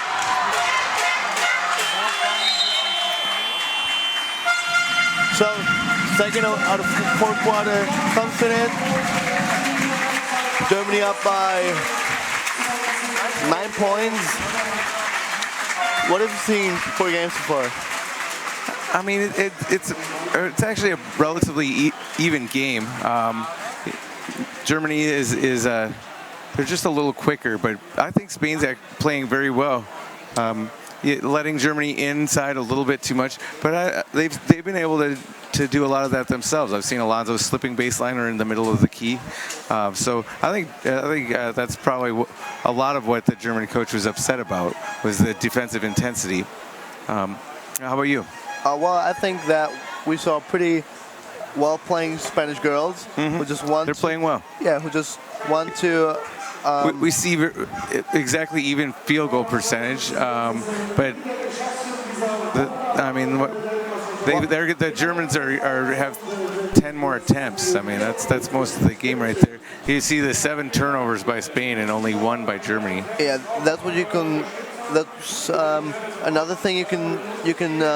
[SPEAKER 3] So, second out of 4 quarter comes to it. Germany up by 9 points. What have you seen 4 games so far?
[SPEAKER 2] I mean, it's actually a relatively even game. Germany is they're just a little quicker, but I think Spain's playing very well. Letting Germany inside a little bit too much, but they've been able to do a lot of that themselves. I've seen Alonso slipping baseline or in the middle of the key, so I think that's probably a lot of what the German coach was upset about was the defensive intensity. How about you?
[SPEAKER 3] Well, I think that we saw pretty well-playing Spanish girls who just want.
[SPEAKER 2] They're playing well.
[SPEAKER 3] Yeah, who just want to.
[SPEAKER 2] We see exactly even field goal percentage, but the Germans have 10 more attempts. I mean, that's most of the game right there. You see the 7 turnovers by Spain and only 1 by Germany.
[SPEAKER 3] Yeah, that's what you can. That's another thing you can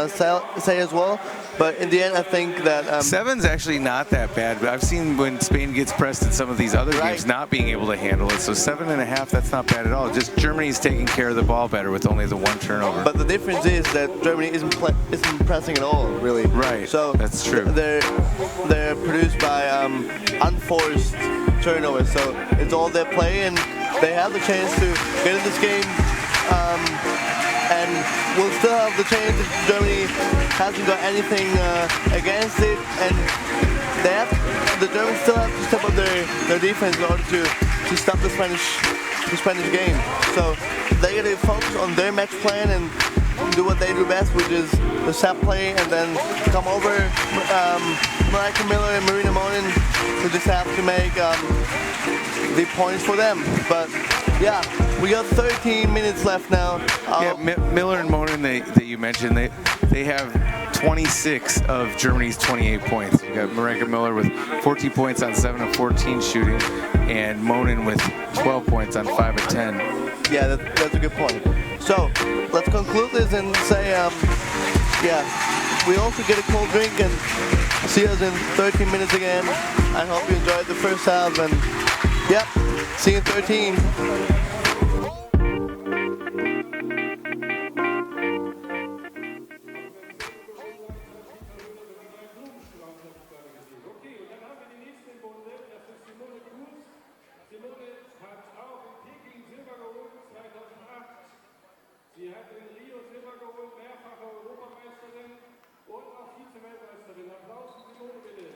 [SPEAKER 3] say as well. But in the end, I think that
[SPEAKER 2] 7's actually not that bad. But I've seen when Spain gets pressed in some of these other games, not being able to handle it. So 7.5, that's not bad at all. Just Germany's taking care of the ball better with only the 1 turnover.
[SPEAKER 3] But the difference is that Germany isn't pressing at all, really.
[SPEAKER 2] Right.
[SPEAKER 3] So
[SPEAKER 2] that's true.
[SPEAKER 3] They're produced by unforced turnovers. So it's all their play, and they have the chance to get in this game. And we'll still have the chance if Germany hasn't got anything against it, and the Germans still have to step up their defense in order to stop the Spanish game. So they got to focus on their match plan and do what they do best, which is the set play, and then come over Mariah Miller and Marina Monin who just have to make the points for them. But yeah, we got 13 minutes left now.
[SPEAKER 2] Miller and Monin that you mentioned, they have 26 of Germany's 28 points. You got Marika Miller with 14 points on 7 of 14 shooting, and Monin with 12 points on 5 of 10.
[SPEAKER 3] Yeah, that's a good point. So let's conclude this and say, we also get a cold drink and see us in 13 minutes again. I hope you enjoyed the first half, and see you in 13.
[SPEAKER 1] Sie hat in Rio Silber geholt, mehrfache Europameisterin und auch Vize-Weltmeisterin. Applaus für Simone bitte.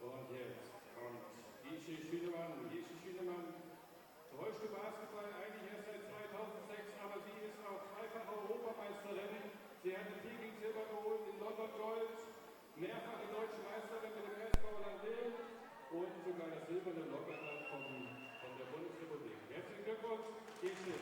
[SPEAKER 1] Und jetzt kommt Gischi Schünemann. Gischi Schünemann täuschte Basketball eigentlich erst seit 2006, aber sie ist auch zweifache Europameisterin. Sie hat in Peking Silber geholt, in London Gold, mehrfache deutsche Meisterin mit dem SV Landil und sogar das silberne Lockerblatt von der Bundesrepublik. Herzlichen Glückwunsch, Gischi.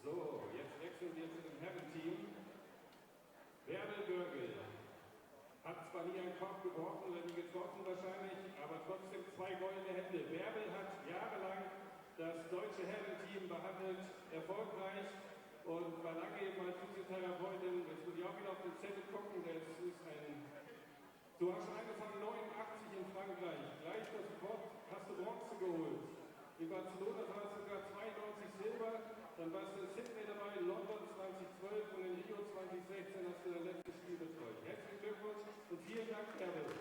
[SPEAKER 1] So, jetzt wechseln wir zu dem Herren-Team. Hat zwar nie einen Korb geworfen oder nie getroffen wahrscheinlich, aber trotzdem 2 goldene Hände. Bärbel hat jahrelang das deutsche Herrenteam behandelt, erfolgreich, und war lange eben als Physiotherapeutin. Jetzt muss ich auch wieder auf den Zettel gucken, du hast schon angefangen 89 in Frankreich, gleich hast du Bronze geholt. In Barcelona warst du sogar 92 Silber, dann warst du in Sydney dabei, in London 2012 und in Rio 2016 hast du dein letztes Spiel betreut. Herzlichen Glückwunsch und vielen Dank, Bärbel.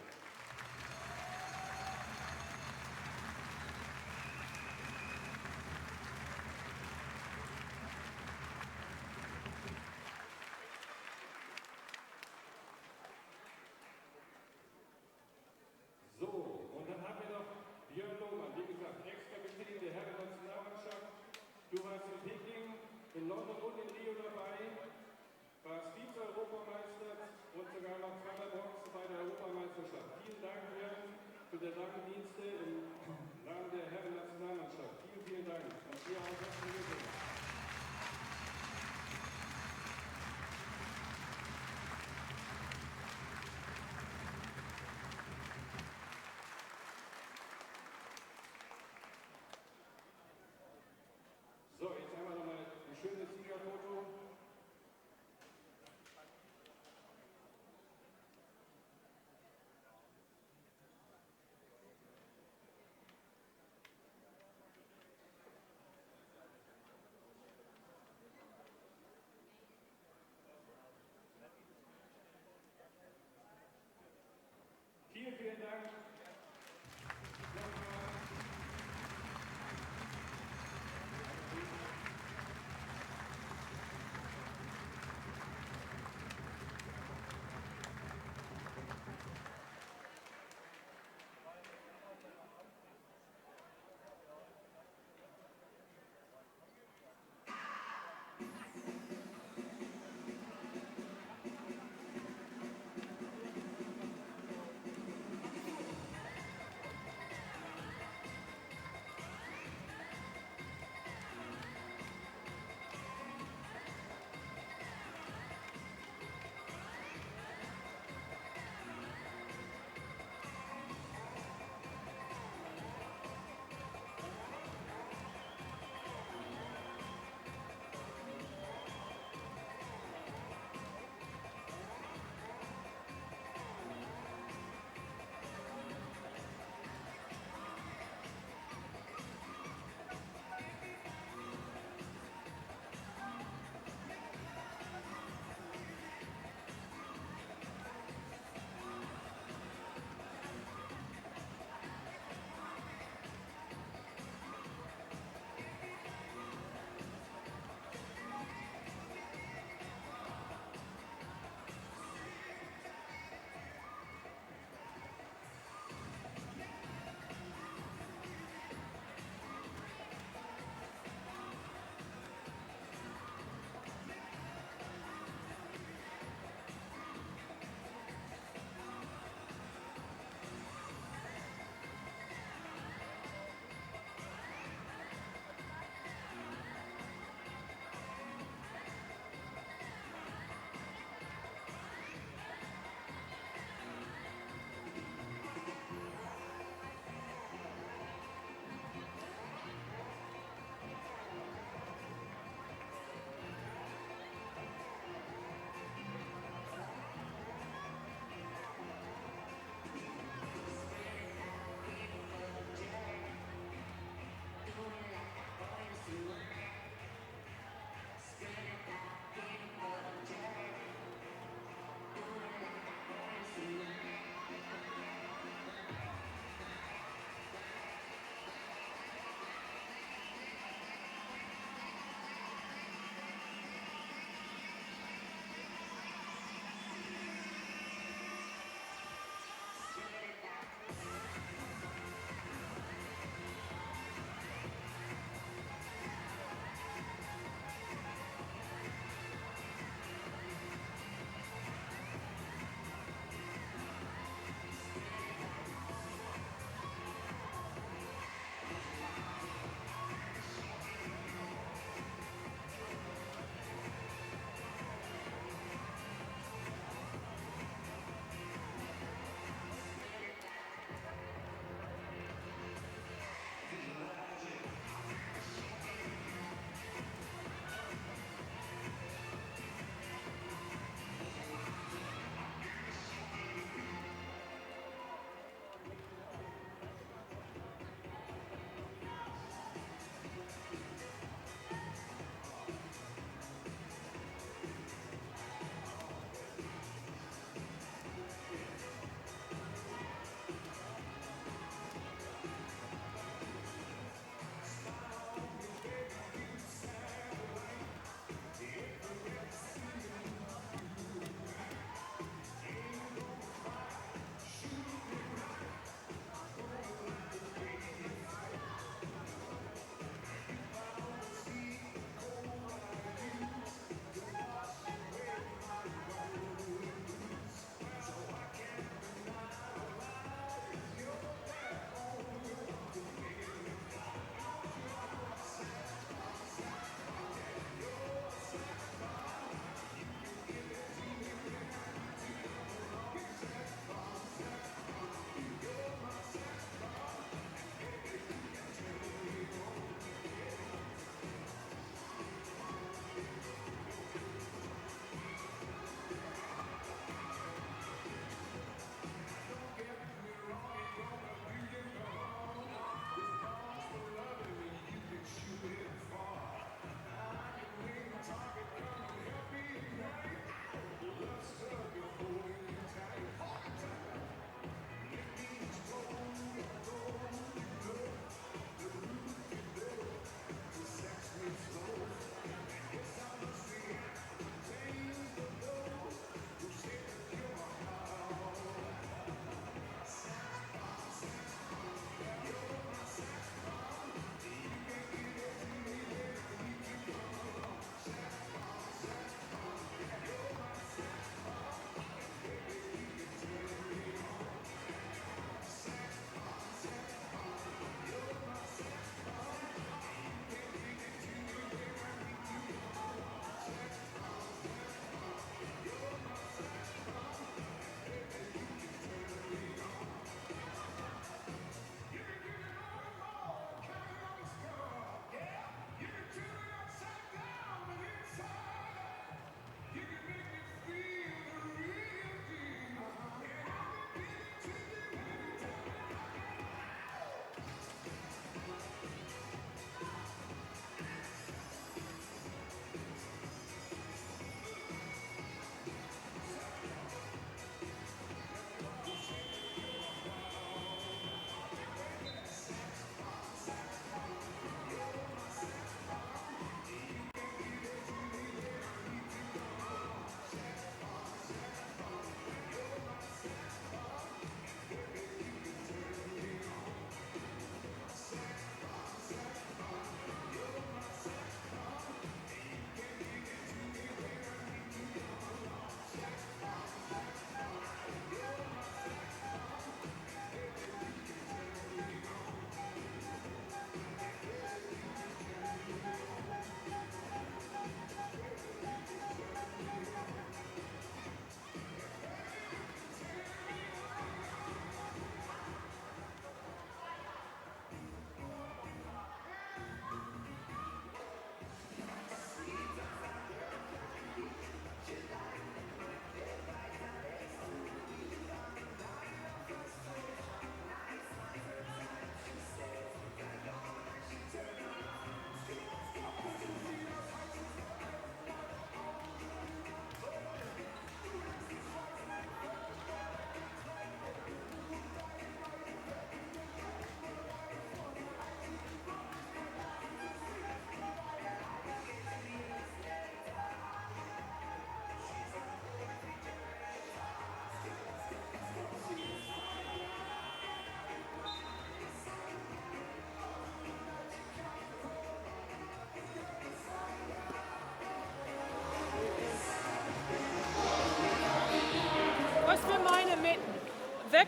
[SPEAKER 1] So, und dann haben wir noch Björn Lohmann, wie gesagt, Ex-Kapitän der Herren-Nationalmannschaft. Du warst in Peking, in London und in Rio dabei, warst Vize-Europameister und sogar noch 2 Bronze bei der Europameisterschaft. Vielen Dank, Björn, für die langen Dienste im Namen der Herren-Nationalmannschaft. Vielen, vielen Dank. Und dir auch herzlichen Glückwunsch.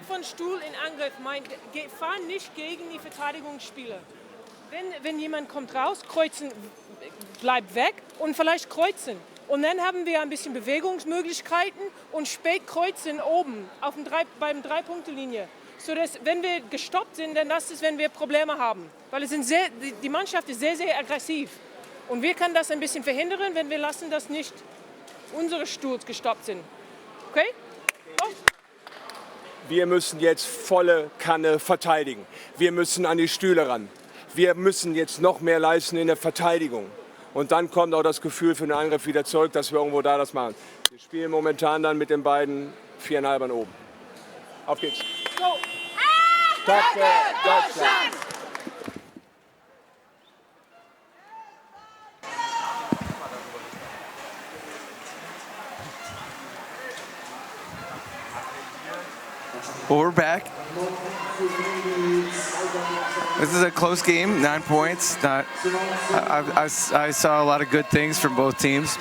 [SPEAKER 5] von Stuhl in Angriff meint, fahr nicht gegen die Verteidigungsspieler. Wenn jemand kommt raus, kreuzen, bleibt weg und vielleicht kreuzen. Und dann haben wir ein bisschen Bewegungsmöglichkeiten und spät kreuzen oben auf beim 3-Punkte-Linie. Sodass, wenn wir gestoppt sind, dann das ist, wenn wir Probleme haben. Weil die Mannschaft ist sehr, sehr aggressiv. Und wir können das ein bisschen verhindern, wenn wir lassen, dass nicht unsere Stuhls gestoppt sind. Okay? Oh.
[SPEAKER 4] Wir müssen jetzt volle Kanne verteidigen. Wir müssen an die Stühle ran. Wir müssen jetzt noch mehr leisten in der Verteidigung. Und dann kommt auch das Gefühl für den Angriff wieder zurück, dass wir irgendwo da das machen. Wir spielen momentan dann mit den beiden 4,5ern oben. Auf geht's.
[SPEAKER 5] Go!
[SPEAKER 4] Danke, Deutschland!
[SPEAKER 2] Well, we're back. This is a close game, 9 points. I saw a lot of good things from both teams.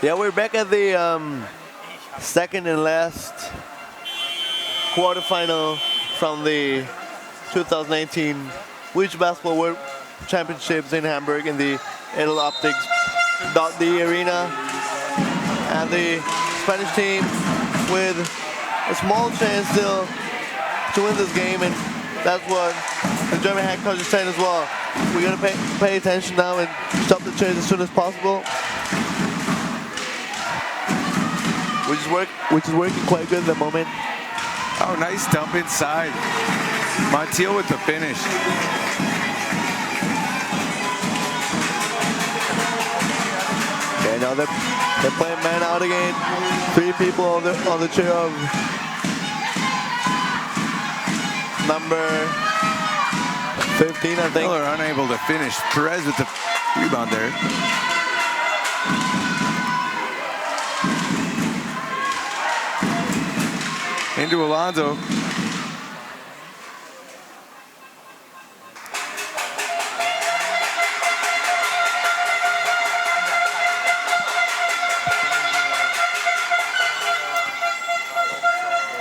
[SPEAKER 3] Yeah, we're back at the second and last quarterfinal from the 2018 Beach Basketball World Championships in Hamburg in the Edel Optics .D Arena. And the Spanish team with a small chance still to win this game, and that's what the German head coach is saying as well. We're going to pay attention now and stop the chase as soon as possible. Which is working quite good at the moment.
[SPEAKER 2] Oh, nice dump inside. Montiel with the finish.
[SPEAKER 3] Okay, now they're playing man out again. 3 people on the chair of number 15, I think.
[SPEAKER 2] Miller unable to finish. Perez with the rebound there. Into Alonso.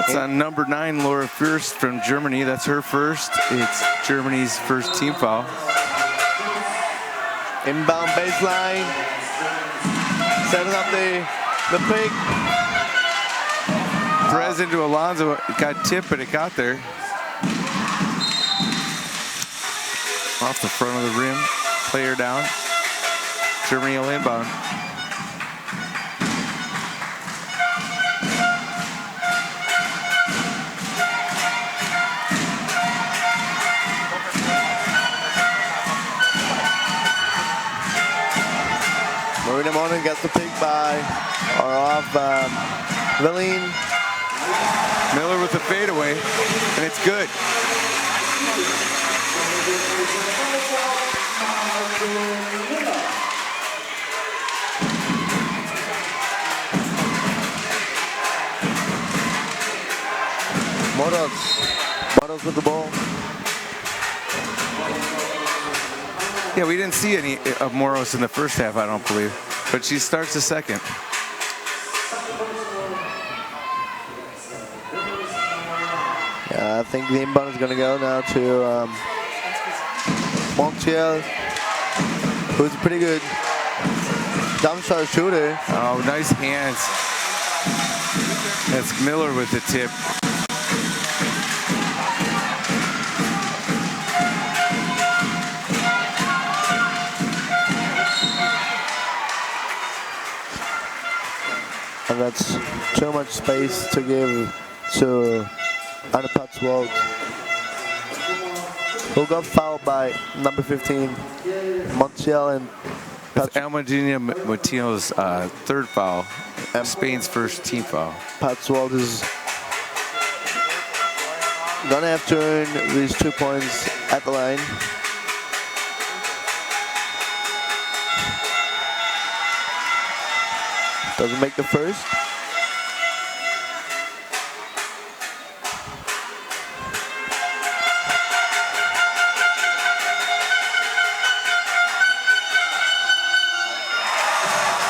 [SPEAKER 2] It's on number 9, Laura Fürst from Germany. That's her first. It's Germany's first team foul.
[SPEAKER 3] Inbound baseline. Setting up the pick.
[SPEAKER 2] Perez into Alonso. It got tipped, but it got there. Off the front of the rim. Player down. Germany will inbound.
[SPEAKER 3] Marina Monin gets the pick by or off Valine.
[SPEAKER 2] Miller with the fadeaway, and it's good.
[SPEAKER 3] Moros with the ball.
[SPEAKER 2] Yeah, we didn't see any of Moros in the first half, I don't believe. But she starts the second.
[SPEAKER 3] Yeah, I think the inbound is going to go now to Montiel, who's a pretty good jump shot shooter.
[SPEAKER 2] Oh, nice hands. That's Miller with the tip.
[SPEAKER 3] And that's too much space to give to Anna Patswold, who got fouled by number 15, Montiel. And
[SPEAKER 2] That's Almadina Montiel's third foul, Spain's first team foul.
[SPEAKER 3] Patswold is gonna have to earn these 2 points at the line. Doesn't make the first.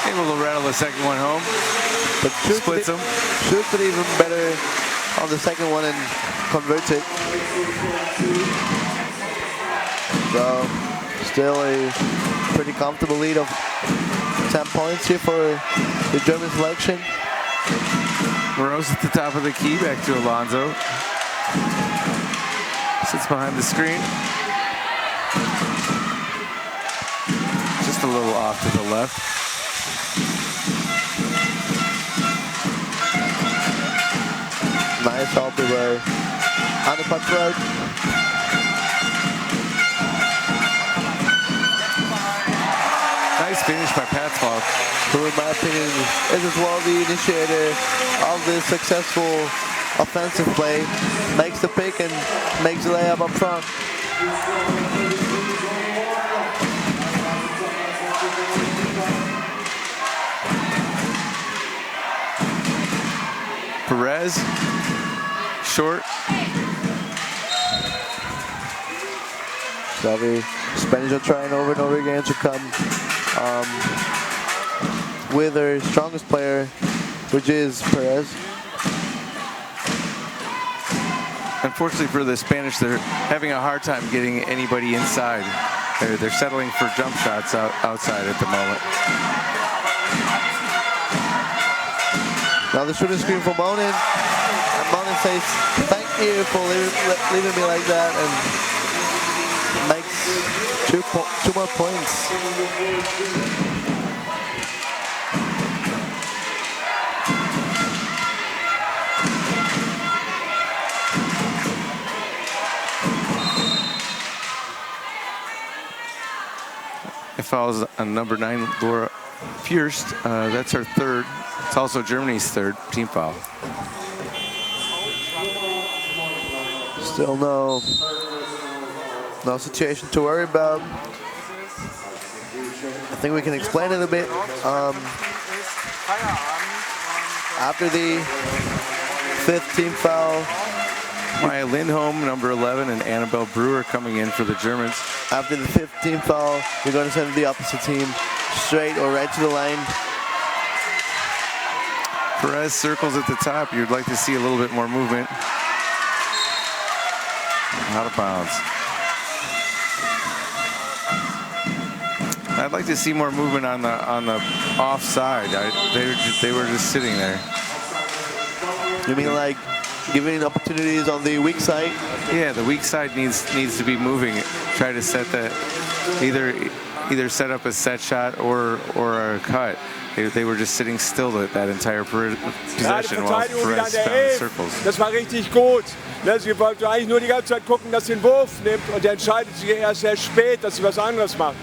[SPEAKER 2] Able to rattle the second one home.
[SPEAKER 3] But
[SPEAKER 2] splits them.
[SPEAKER 3] Shoots it even better on the second one and converts it. So still a pretty comfortable lead of 10 points here for the German selection.
[SPEAKER 2] Rose at the top of the key, back to Alonso. Sits behind the screen. Just a little off to the left.
[SPEAKER 3] Nice help by undercut right.
[SPEAKER 2] Nice finish by Patzwald,
[SPEAKER 3] who in my opinion is as well the initiator of this successful offensive play. Makes the pick and makes the layup up front.
[SPEAKER 2] Perez, short.
[SPEAKER 3] So the Spanish are trying over and over again to come with their strongest player, which is Perez.
[SPEAKER 2] Unfortunately for the Spanish, they're having a hard time getting anybody inside. They're settling for jump shots outside at the moment.
[SPEAKER 3] Now the shooting screen for Monin. And Monin says, thank you for leaving me like that, and makes two more points.
[SPEAKER 2] It fouls on number 9, Laura Fürst. That's her third. It's also Germany's third team foul.
[SPEAKER 3] Still no situation to worry about. I think we can explain it a bit. After the 5th team foul,
[SPEAKER 2] Maya Lindholm, number 11, and Annabelle Brewer coming in for the Germans.
[SPEAKER 3] After the 5th team foul, you're going to send the opposite team straight or right to the line.
[SPEAKER 2] Perez circles at the top. You'd like to see a little bit more movement. Out of bounds. I'd like to see more movement on the offside. They were just sitting there.
[SPEAKER 3] You mean like giving opportunities on the weak side?
[SPEAKER 2] Yeah, the weak side needs to be moving. Try to set that, either set up a set shot or a cut. They were just sitting still that entire possession while Perez found circles.
[SPEAKER 4] Das war richtig gut. Sie wollten eigentlich nur die ganze Zeit gucken, dass sie den Wurf nimmt, und der entscheidet sich erst sehr spät, dass sie was anderes macht.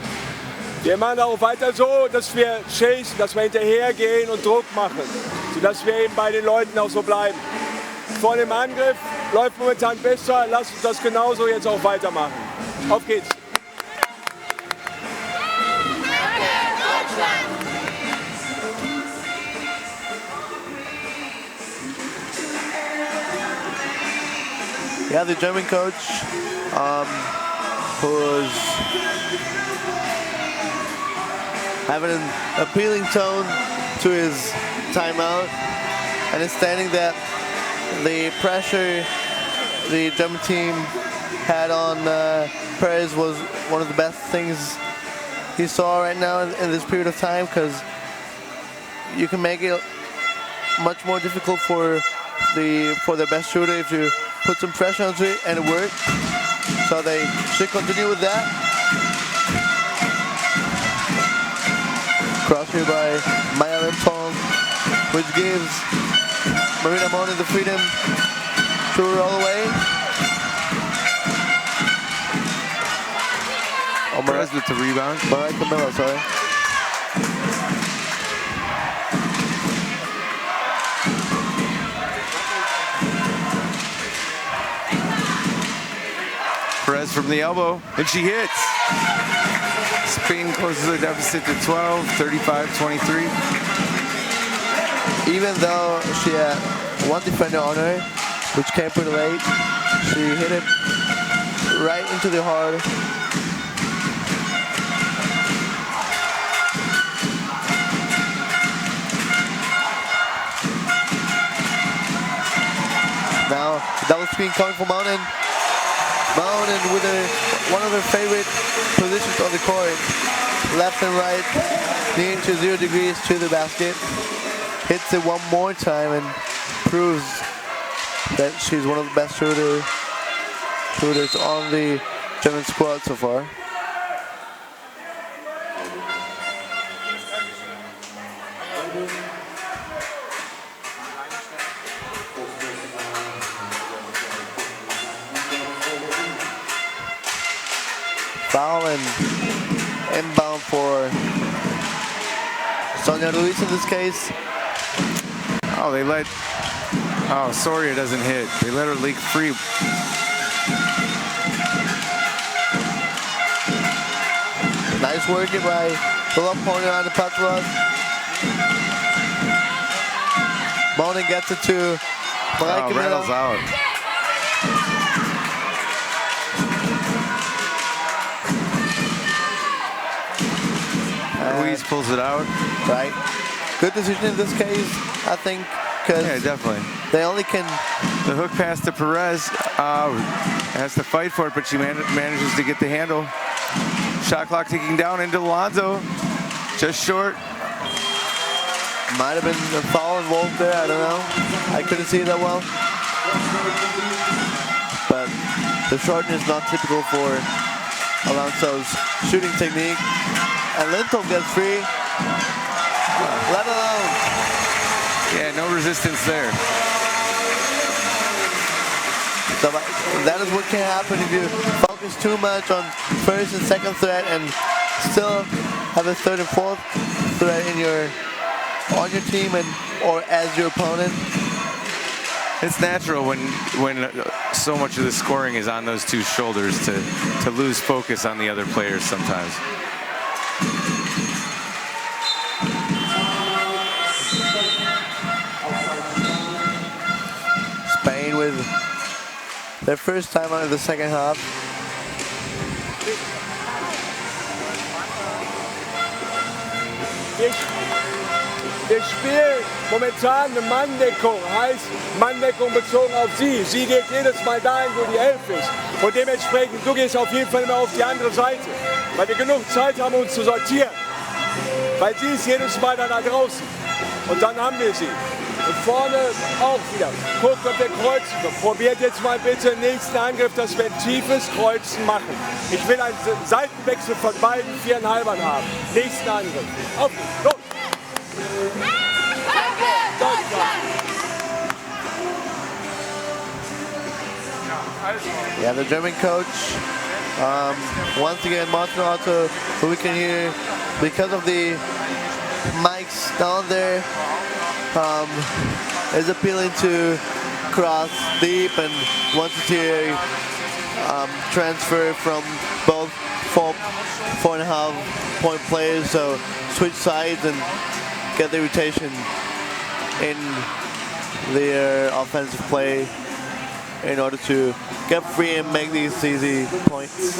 [SPEAKER 4] Wir machen auch weiter so, dass wir chasen, dass wir hinterhergehen und Druck machen, sodass wir eben bei den Leuten auch so bleiben. Vor dem Angriff läuft momentan besser, lasst uns das genauso jetzt auch weitermachen. Auf geht's!
[SPEAKER 3] Yeah, the German coach, who's having an appealing tone to his timeout, understanding that the pressure the German team had on Perez was one of the best things he saw right now in this period of time, because you can make it much more difficult for the best shooter if you put some pressure onto it, and it worked. So they should continue with that. Cross here by Maya Lindholm, which gives Marina Monin the freedom to roll away.
[SPEAKER 2] Oh, Perez with the rebound.
[SPEAKER 3] Mariah Camilla, sorry.
[SPEAKER 2] Perez from the elbow, and she hits. Spain closes the deficit to 12, 35-23.
[SPEAKER 3] Even though she had one defender on her, which came pretty late, she hit it right into the heart. screen coming from Mountain. Mountain with one of her favorite positions on the court. Left and right, knee into 0 degrees to the basket. Hits it one more time and proves that she's one of the best shooters on the German squad so far. Foul and inbound for Sonia Ruiz in this case.
[SPEAKER 2] Oh, they let, oh, Soria doesn't hit. They let her leak free.
[SPEAKER 3] Nice work by the left corner on the Patras. Monin gets it to
[SPEAKER 2] Oh, rattles out. Ruiz pulls it out.
[SPEAKER 3] Right. Good decision in this case, I think, because
[SPEAKER 2] Yeah, definitely.
[SPEAKER 3] they only can.
[SPEAKER 2] The hook pass to Perez. Has to fight for it, but she manages to get the handle. Shot clock ticking down into Alonso. Just short.
[SPEAKER 3] Might have been a foul involved there, I don't know. I couldn't see it that well. But the shortness is not typical for Alonso's shooting technique. And Lindholm gets free. Let alone.
[SPEAKER 2] Yeah, no resistance there.
[SPEAKER 3] So that is what can happen if you focus too much on first and second threat and still have a third and fourth threat on your team and or as your opponent.
[SPEAKER 2] It's natural when so much of the scoring is on those two shoulders to lose focus on the other players sometimes.
[SPEAKER 3] Spain with their first time out of the second half.
[SPEAKER 4] Wir spielen momentan eine Manndeckung, heißt Manndeckung bezogen auf sie. Sie geht jedes Mal dahin, wo die 11 ist. Und dementsprechend, du gehst auf jeden Fall immer auf die andere Seite, weil wir genug Zeit haben, uns zu sortieren. Weil sie ist jedes Mal dann da draußen. Und dann haben wir sie. Und vorne auch wieder. Guckt, ob der Kreuzen kommt. Probiert jetzt mal bitte den nächsten Angriff, dass wir ein tiefes Kreuzen machen. Ich will einen Seitenwechsel von beiden 4,5ern haben. Nächsten Angriff. Auf geht's. Los!
[SPEAKER 3] Yeah, the German coach, once again, Martin Otto, who we can hear because of the mics down there, is appealing to cross deep and wants to see transfer from both 4.5 point players, so switch sides and get the rotation in their offensive play in order to get free and make these easy points.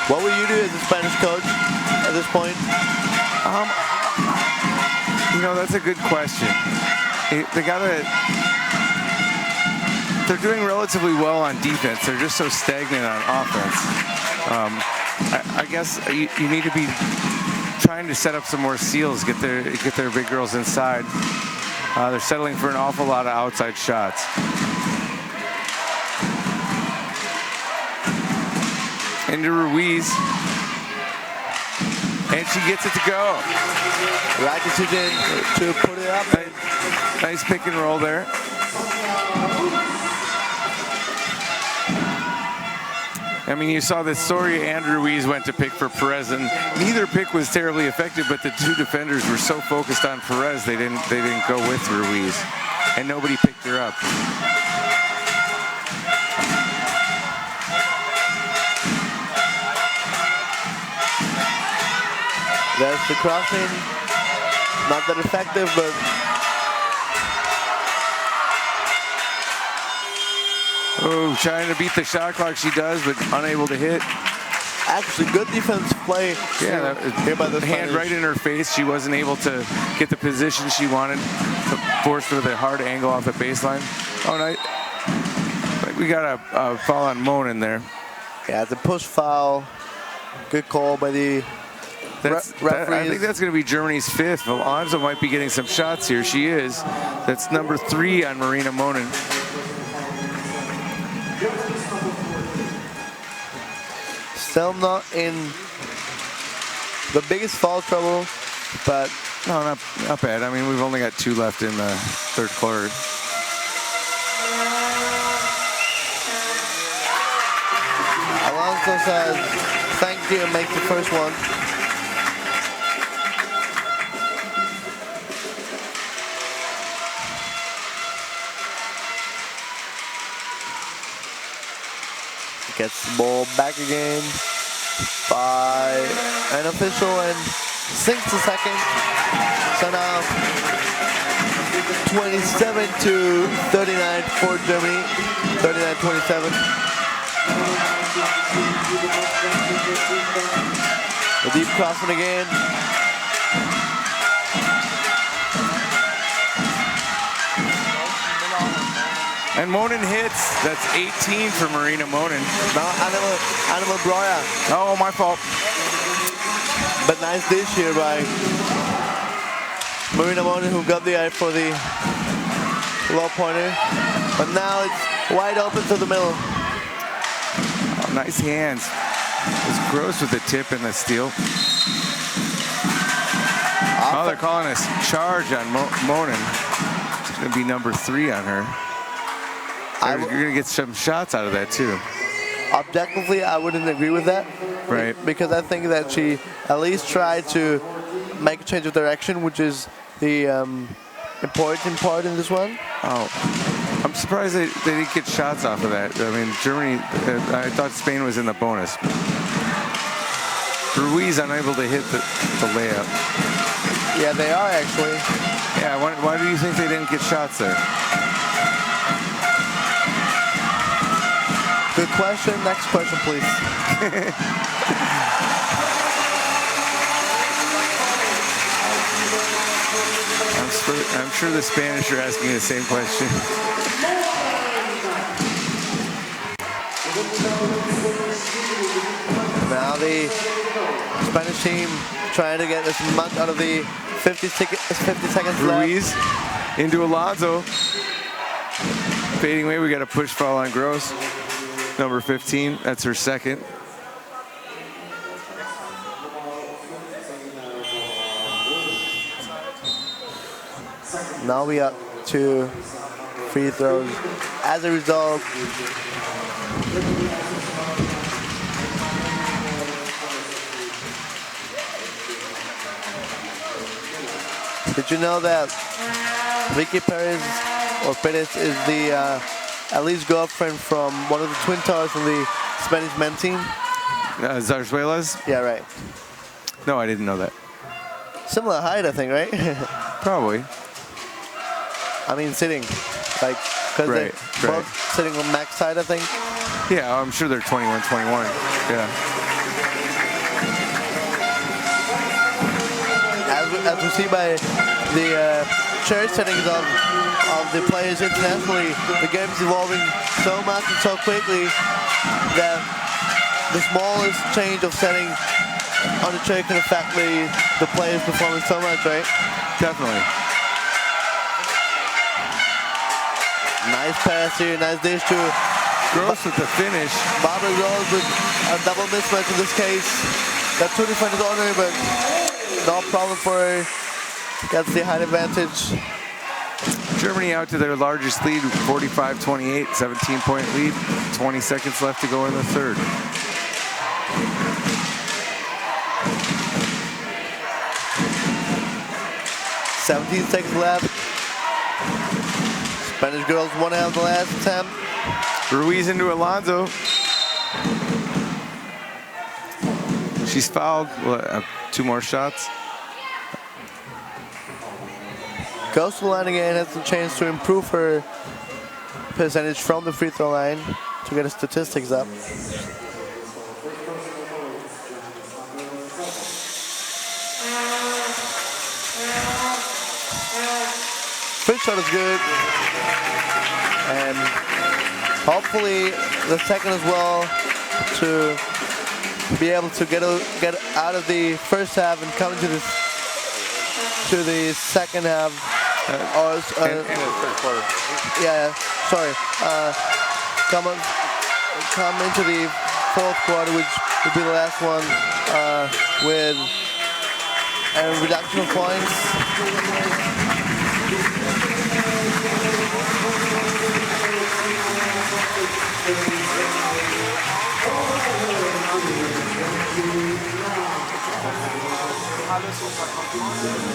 [SPEAKER 3] What will you do as a Spanish coach at this point?
[SPEAKER 2] You know, that's a good question. They're doing relatively well on defense. They're just so stagnant on offense. I guess you need to be trying to set up some more seals, get their big girls inside. They're settling for an awful lot of outside shots. Into Ruiz. And she gets it to go.
[SPEAKER 3] Right decision to put it up.
[SPEAKER 2] Nice pick and roll there. I mean, you saw that Soria and Ruiz went to pick for Perez, and neither pick was terribly effective, but the two defenders were so focused on Perez, they didn't go with Ruiz, and nobody picked her up.
[SPEAKER 3] There's the crossing. Not that effective, but
[SPEAKER 2] oh, trying to beat the shot clock, she does, but unable to hit.
[SPEAKER 3] Actually, good defense play.
[SPEAKER 2] Yeah,
[SPEAKER 3] here by the
[SPEAKER 2] hand
[SPEAKER 3] Spanish.
[SPEAKER 2] right in her face. She wasn't able to get the position she wanted. Forced with a hard angle off the baseline. Oh, no. We got a foul on Monin there.
[SPEAKER 3] Yeah, it's a push foul. Good call by the referees.
[SPEAKER 2] I think that's going to be Germany's 5th. Alonso might be getting some shots here. She is. That's number 3 on Marina Monin.
[SPEAKER 3] Still not in the biggest foul trouble, but
[SPEAKER 2] no, not bad. I mean, we've only got 2 left in the 3rd quarter.
[SPEAKER 3] Alonso says thank you and makes the first one. Gets the ball back again by an official and sinks the second. So now 27-39 for Germany, 39-27. The deep crossing again.
[SPEAKER 2] And Monin hits. That's 18 for Marina Monin.
[SPEAKER 3] Now Animal Breuer.
[SPEAKER 2] Oh, my fault.
[SPEAKER 3] But nice dish here by Marina Monin, who got the eye for the low pointer. But now it's wide open to the middle.
[SPEAKER 2] Oh, nice hands. It's Gross with the tip and the steal. Oh, they're calling us charge on Monin. It's going to be number 3 on her. You're going to get some shots out of that, too.
[SPEAKER 3] Objectively, I wouldn't agree with that.
[SPEAKER 2] Right.
[SPEAKER 3] Because I think that she at least tried to make a change of direction, which is the important part in this one.
[SPEAKER 2] Oh, I'm surprised they didn't get shots off of that. I mean, Germany, I thought Spain was in the bonus. Ruiz unable to hit the layup.
[SPEAKER 3] Yeah, they are actually.
[SPEAKER 2] Yeah, why do you think they didn't get shots there?
[SPEAKER 3] Good question. Next question, please.
[SPEAKER 2] I'm sure the Spanish are asking the same question.
[SPEAKER 3] Now the Spanish team trying to get as much out of the 50 seconds
[SPEAKER 2] Ruiz
[SPEAKER 3] left.
[SPEAKER 2] Into Alonso. Fading away, we got a push foul on Gross. Number 15, that's her second.
[SPEAKER 3] Now we got 2 free throws. As a result, did you know that Vicky Perez is the Ali's girlfriend from one of the twin towers from the Spanish men's team?
[SPEAKER 2] Zarzuelas?
[SPEAKER 3] Yeah, right.
[SPEAKER 2] No, I didn't know that.
[SPEAKER 3] Similar height, I think, right?
[SPEAKER 2] Probably.
[SPEAKER 3] I mean, sitting. Like, because they're both sitting on max height, I think.
[SPEAKER 2] Yeah, I'm sure they're 21-21. Yeah.
[SPEAKER 3] As we see by the chair settings of the players internationally, the game is evolving so much and so quickly that the smallest change of setting on the chair can affect the players' performance so much, right?
[SPEAKER 2] Definitely.
[SPEAKER 3] Nice pass here, nice dish to
[SPEAKER 2] Gross with the finish.
[SPEAKER 3] Barbara Gross with a double mismatch in this case. Got 2 defenders on her, but no problem for her. Gets the height advantage.
[SPEAKER 2] Germany out to their largest lead, 45-28, 17-point lead. 20 seconds left to go in the third.
[SPEAKER 3] "17 seconds left. Spanish girls want to have the last attempt.
[SPEAKER 2] Ruiz into Alonso. She's fouled. 2 more shots.
[SPEAKER 3] Goes to the line again, has the chance to improve her percentage from the free throw line to get her statistics up. shot is good. And hopefully the second as well, to be able to get out of the first half and come into the second half.
[SPEAKER 2] In the third quarter.
[SPEAKER 3] Yeah, sorry. Come into the fourth quarter, which would be the last one, with a reduction of points.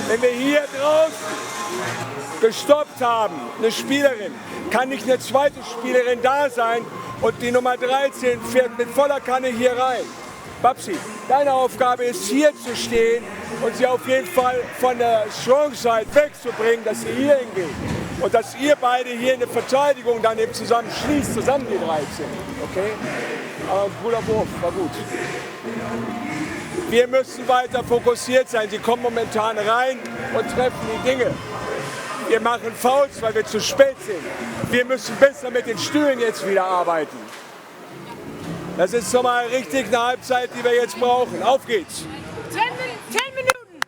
[SPEAKER 4] Wenn wir hier draußen gestoppt haben, eine Spielerin, kann nicht eine zweite Spielerin da sein und die Nummer 13 fährt mit voller Kanne hier rein. Babsi, deine Aufgabe ist hier zu stehen und sie auf jeden Fall von der Strong Side wegzubringen, dass sie hier hingeht. Und dass ihr beide hier in der Verteidigung dann eben zusammen schließt, zusammen die 13. Okay? Aber ein guter Wurf, war gut. Wir müssen weiter fokussiert sein. Sie kommen momentan rein und treffen die Dinge. Wir machen Fouls, weil wir zu spät sind. Wir müssen besser mit den Stühlen jetzt wieder arbeiten. Das ist schon mal richtig eine Halbzeit, die wir jetzt brauchen. Auf geht's.
[SPEAKER 5] 10 Minuten.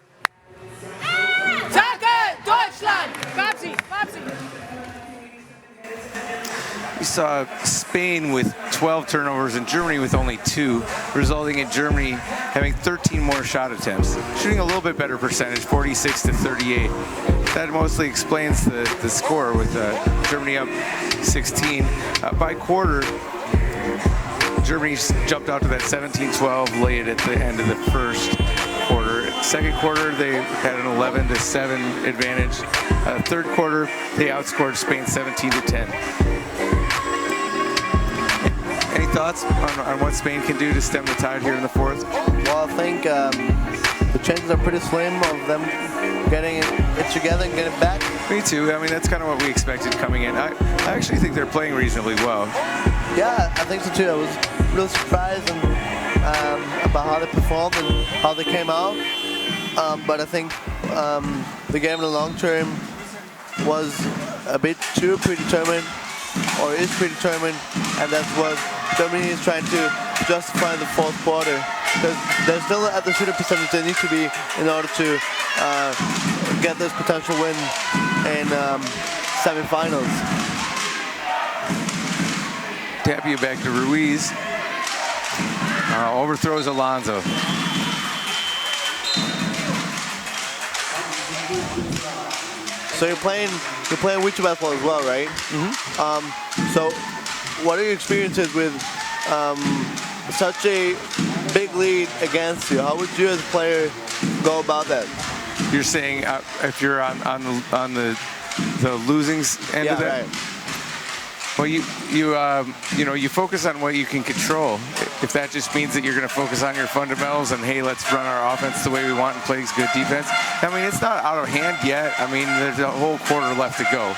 [SPEAKER 5] Danke, Deutschland. Babsi.
[SPEAKER 2] We saw Spain with 12 turnovers and Germany with only 2, resulting in Germany having 13 more shot attempts, shooting a little bit better percentage, 46 to 38. That mostly explains the score with Germany up 16. By quarter, Germany jumped out to that 17-12 lead at the end of the first quarter. Second quarter, they had an 11-7 advantage. Third quarter, they outscored Spain 17-10. Any thoughts on what Spain can do to stem the tide here in the fourth?
[SPEAKER 3] Well, I think the chances are pretty slim of them getting it together and getting back.
[SPEAKER 2] Me too. I mean, that's kind of what we expected coming in. I actually think they're playing reasonably well.
[SPEAKER 3] Yeah, I think so too. I was real surprised about how they performed and how they came out. But I think the game in the long term was a bit too predetermined, or is predetermined, and that's what Germany is trying to justify in the fourth quarter. Because they're still at the shooting percentage they need to be in order to get this potential win in semifinals.
[SPEAKER 2] Tap you back to Ruiz. Overthrows Alonso.
[SPEAKER 3] So you're playing wheelchair basketball as well, right? Mm-hmm. So what are your experiences with such a big lead against you? How would you as a player go about that?
[SPEAKER 2] You're saying if you're on the losing end of that?
[SPEAKER 3] Right.
[SPEAKER 2] Well, you focus on what you can control. If that just means that you're going to focus on your fundamentals and, hey, let's run our offense the way we want and play good defense. I mean, it's not out of hand yet. I mean, there's a whole quarter left to go.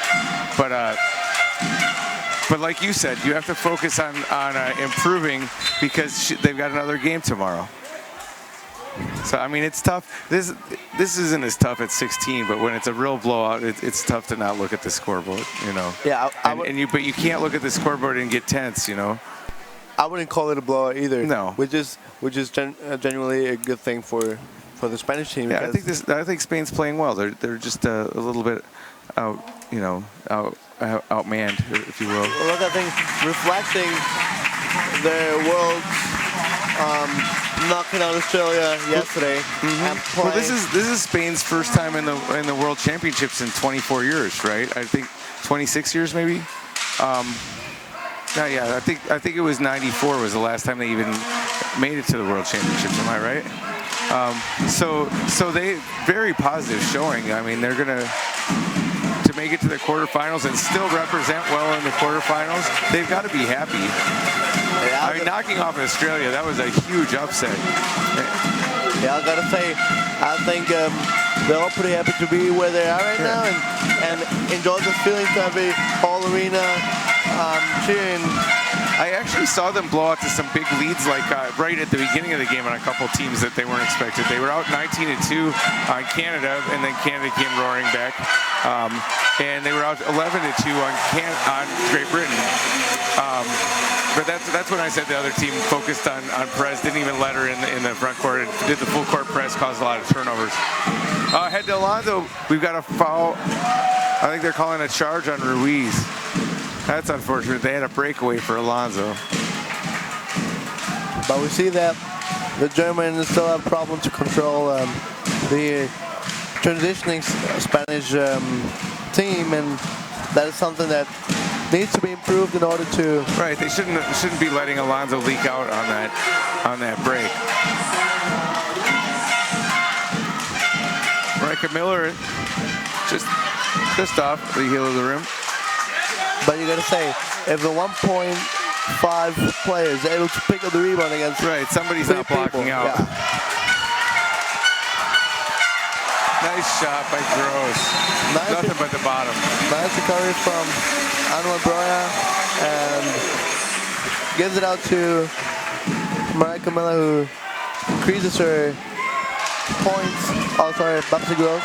[SPEAKER 2] But like you said, you have to focus on improving because they've got another game tomorrow. So, I mean, it's tough. This isn't as tough at 16, but when it's a real blowout, it's tough to not look at the scoreboard, you know.
[SPEAKER 3] Yeah,
[SPEAKER 2] but you can't look at the scoreboard and get tense, you know.
[SPEAKER 3] I wouldn't call it a blowout either.
[SPEAKER 2] No.
[SPEAKER 3] Which is genuinely a good thing for the Spanish team.
[SPEAKER 2] Yeah, I think Spain's playing well. They're just a little bit outmanned, if you will.
[SPEAKER 3] Well, look, I think reflecting their world. Knocking out Australia yesterday. Mm-hmm.
[SPEAKER 2] Well, this is Spain's first time in the World Championships in 24 years, right? I think 26 years maybe. I think it was 94 was the last time they even made it to the World Championships. Am I right? So they very positive showing. I mean, they're gonna to make it to the quarterfinals and still represent well in the quarterfinals. They've got to be happy. I mean, knocking off Australia, that was a huge upset.
[SPEAKER 3] Yeah, I gotta say, I think they're all pretty happy to be where they are right now and enjoy the feeling to have a whole arena cheering
[SPEAKER 2] I actually saw them blow out to some big leads, like right at the beginning of the game on a couple teams that they weren't expected. They were out 19-2 on Canada, and then Canada came roaring back. And they were out 11-2 on Great Britain. But that's when I said the other team focused on Perez, didn't even let her in the front court, and did the full court press, caused a lot of turnovers. Head to Alonso, we've got a foul. I think they're calling a charge on Ruiz. That's unfortunate. They had a breakaway for Alonso.
[SPEAKER 3] But we see that the Germans still have problems to control the transitioning Spanish team, and that is something that needs to be improved in order to.
[SPEAKER 2] Right, they shouldn't be letting Alonso leak out on that break. Marika Miller just off the heel of the rim.
[SPEAKER 3] But you gotta say, if the 1.5 player is able to pick up the rebound against
[SPEAKER 2] somebody's not blocking out.
[SPEAKER 3] Yeah.
[SPEAKER 2] Nice shot by Gross. Nothing but the bottom.
[SPEAKER 3] Nice recovery from Anwar Broya, and gives it out to Marika Miller, who increases her points. Oh, sorry, Babsi Gross.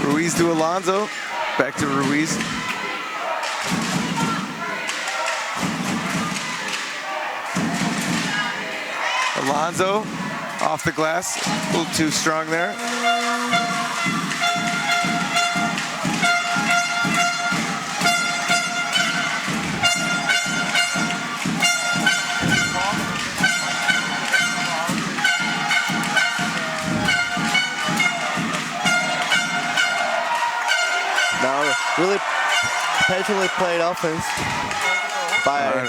[SPEAKER 2] Ruiz to Alonso. Back to Ruiz. Alonso off the glass. A little too strong there.
[SPEAKER 3] Now, really patiently played offense by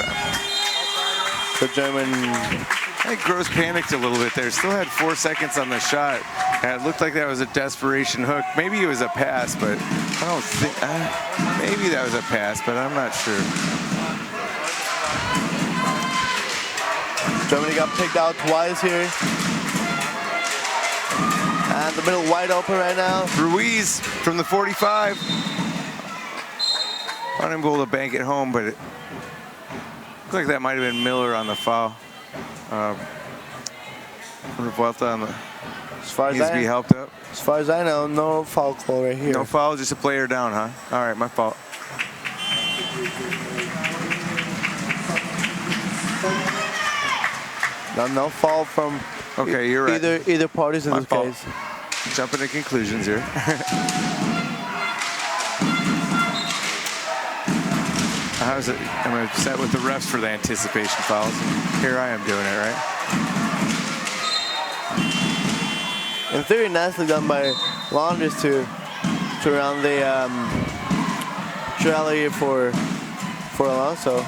[SPEAKER 3] the German.
[SPEAKER 2] I think Gross panicked a little bit there. Still had 4 seconds on the shot. And it looked like that was a desperation hook. Maybe it was a pass, but I don't think. Maybe that was a pass, but I'm not sure.
[SPEAKER 3] Germany got picked out twice here. And the middle wide open right now.
[SPEAKER 2] Ruiz from the 45. Unable to bank it home, but it looked like that might have been Miller on the foul. Vuelta on the.
[SPEAKER 3] As far as
[SPEAKER 2] needs to be helped up.
[SPEAKER 3] As far as I know, no foul call right here.
[SPEAKER 2] No foul, just a player down, huh? All right, my fault.
[SPEAKER 3] No foul from.
[SPEAKER 2] Okay, you're right.
[SPEAKER 3] Either parties in
[SPEAKER 2] my
[SPEAKER 3] this
[SPEAKER 2] fault.
[SPEAKER 3] case.
[SPEAKER 2] Jumping to conclusions here. How's it? I'm upset with the refs for the anticipation fouls. Here I am doing it, right?
[SPEAKER 3] In theory, nicely done by Laundries to round the rally for Alonso.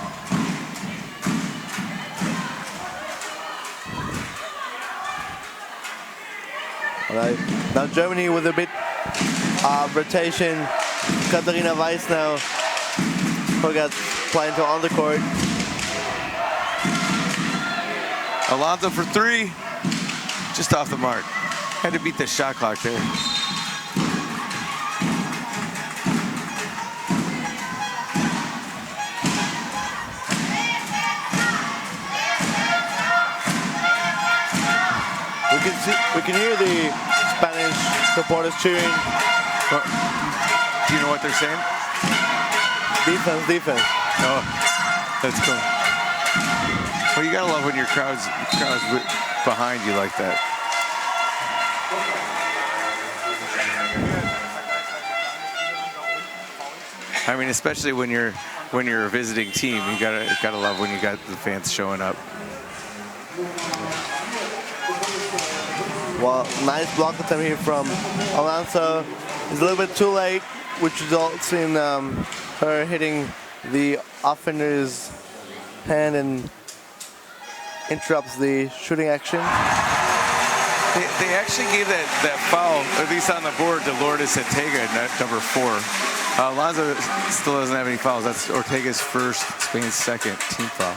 [SPEAKER 3] All right. Now Germany with a bit of rotation. Katharina Weiss now forgot playing to on the court.
[SPEAKER 2] Alonso for three. Just off the mark. Had to beat the shot clock there.
[SPEAKER 3] We can hear the Spanish supporters cheering.
[SPEAKER 2] Do you know what they're saying?
[SPEAKER 3] Defense, defense.
[SPEAKER 2] Oh, that's cool. Well, you gotta love when your crowd's behind you like that. I mean, especially when you're a visiting team, you gotta love when you got the fans showing up.
[SPEAKER 3] Well, nice block attempt here from Alonso. It's a little bit too late, which results in her hitting the offender's hand and interrupts the shooting action.
[SPEAKER 2] They actually gave that foul, at least on the board, to Lourdes Ortega at number 4. Alonso still doesn't have any fouls. That's Ortega's first, Spain's second team foul.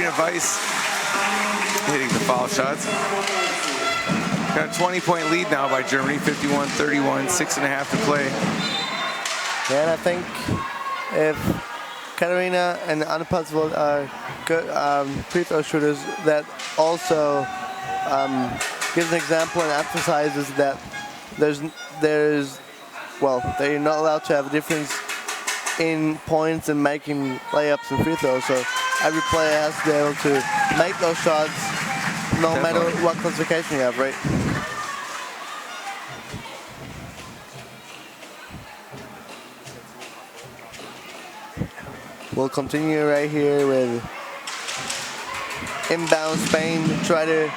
[SPEAKER 2] Katharina Weiss hitting the foul shots. Got a 20-point lead now by Germany, 51-31, 6.5 to play.
[SPEAKER 3] Yeah, and I think if Katharina and Anna Patzvold are good free throw shooters, that also gives an example and emphasizes that they're not allowed to have a difference in points and making layups and free throws. So every player has to be able to make those shots no matter what classification you have, right? We'll continue right here with inbound Spain, try to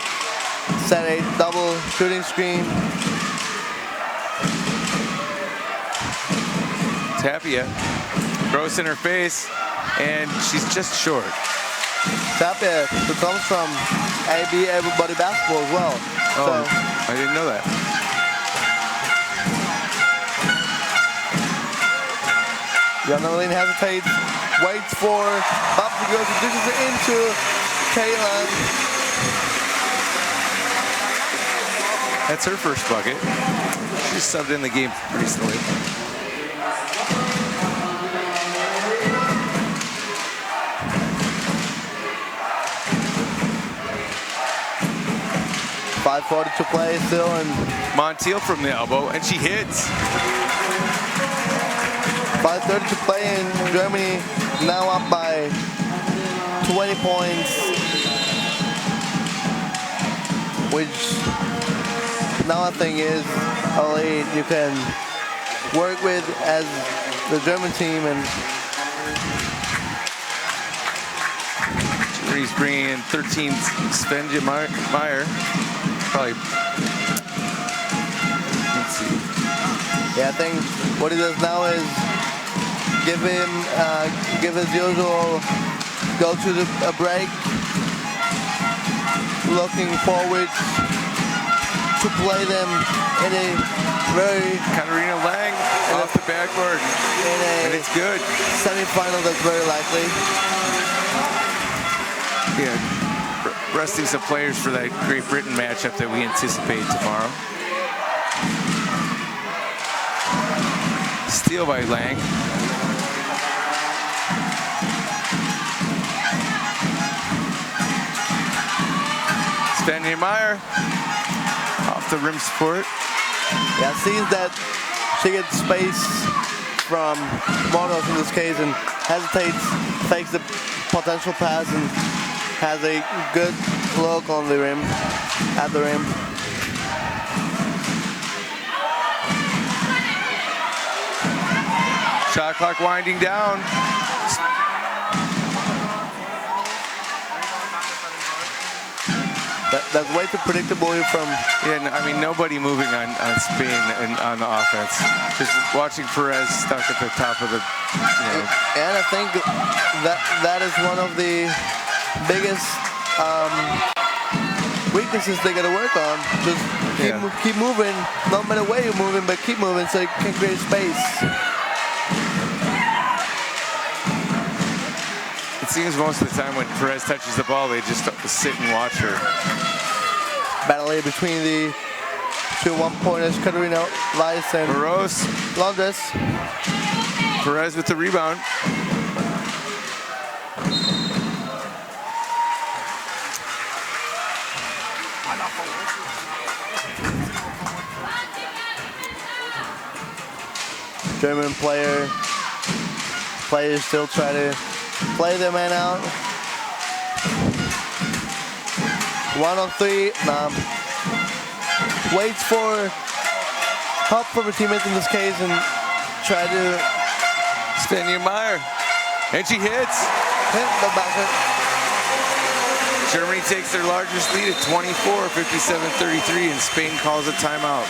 [SPEAKER 3] set a double shooting screen.
[SPEAKER 2] Tapia, Gross in her face, and she's just short.
[SPEAKER 3] Tapia, who comes from AB Everybody Basketball as well.
[SPEAKER 2] Oh, so, I didn't know that.
[SPEAKER 3] Jana Malin hesitates, waits for Buffy goes and dishes it into Kaylan.
[SPEAKER 2] That's her first bucket. She subbed in the game recently.
[SPEAKER 3] .540 to play still, and
[SPEAKER 2] Montiel from the elbow, and she hits.
[SPEAKER 3] 5:30 to play in Germany, now up by 20 points, which now I think is a lead you can work with as the German team. And
[SPEAKER 2] Germany's bringing in 13 Sven Meyer. Probably, let's see.
[SPEAKER 3] Yeah, I think what he does now is give his usual, go to a break, looking forward to play them in a very
[SPEAKER 2] Katharina Lang off the backboard, and it's good.
[SPEAKER 3] Semi-final that's very likely.
[SPEAKER 2] Yeah, resting some players for that Great Britain matchup that we anticipate tomorrow. Steal by Lang. Sven Meyer off the rim support.
[SPEAKER 3] Yeah, sees that she gets space from Monos in this case and hesitates, fakes the potential pass and has a good look on the rim, at the rim.
[SPEAKER 2] Shot clock winding down.
[SPEAKER 3] That's way too predictable here from...
[SPEAKER 2] Yeah, I mean, nobody moving on Spain and on the offense. Just watching Perez stuck at the top of the,
[SPEAKER 3] And I think that is one of the biggest weaknesses they got to work on. Just keep moving, no matter where you're moving, but keep moving so you can create space.
[SPEAKER 2] It seems most of the time when Perez touches the ball, they just sit and watch her.
[SPEAKER 3] Battle between the two one-pointers, Katharina Weiss and
[SPEAKER 2] Moros.
[SPEAKER 3] Londres.
[SPEAKER 2] Perez with the rebound.
[SPEAKER 3] German players still try to play their man out. 1 on 3. Waits for help from her teammates in this case and try to...
[SPEAKER 2] Sven Meyer. And she hits.
[SPEAKER 3] Hit the bucket.
[SPEAKER 2] Germany takes their largest lead at 24, 57-33, and Spain calls a timeout.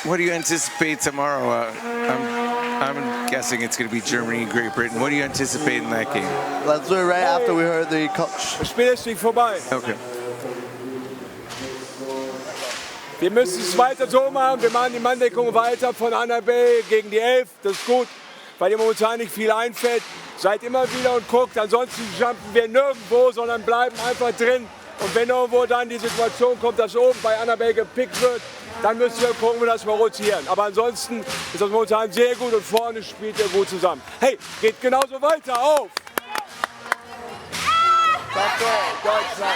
[SPEAKER 2] What do you anticipate tomorrow? I'm guessing it's going to be Germany and Great Britain. What do you anticipate in that game?
[SPEAKER 3] Let's do it right after we heard the coach.
[SPEAKER 4] Das Spiel ist nicht vorbei.
[SPEAKER 2] Okay.
[SPEAKER 4] Wir müssen es weiter so machen. Wir machen die Manndeckung weiter von Anna B gegen die 11. Das ist gut, weil ihr momentan nicht viel einfällt. seid immer wieder und guckt. Ansonsten jumpen wir nirgendwo, sondern bleiben einfach drin. Und wenn irgendwo dann die Situation kommt, dass oben bei Annabelle gepickt wird, dann müssen wir gucken, dass wir rotieren. Aber ansonsten ist das momentan sehr gut und vorne spielt ihr gut zusammen. Hey, geht genauso weiter, auf! Deutschland!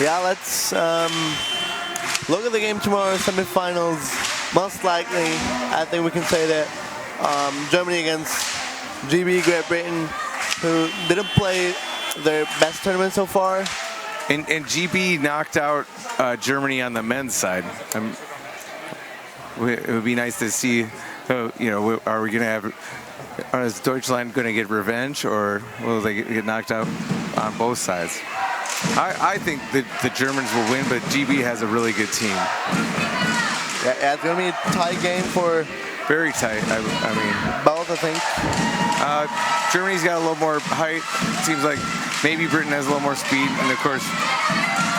[SPEAKER 3] Yeah, let's look at the game tomorrow, semifinals. Most likely, I think we can say that Germany against GB, Great Britain, who didn't play their best tournament so far.
[SPEAKER 2] And GB knocked out Germany on the men's side. It would be nice to see, you know, are we going to have, is Deutschland going to get revenge, or will they get knocked out on both sides? I think that the Germans will win, but GB has a really good team.
[SPEAKER 3] Yeah, it's going to be a tight game for...
[SPEAKER 2] Very tight, I mean.
[SPEAKER 3] Both, I think.
[SPEAKER 2] Germany's got a little more height. Seems like maybe Britain has a little more speed, and of course...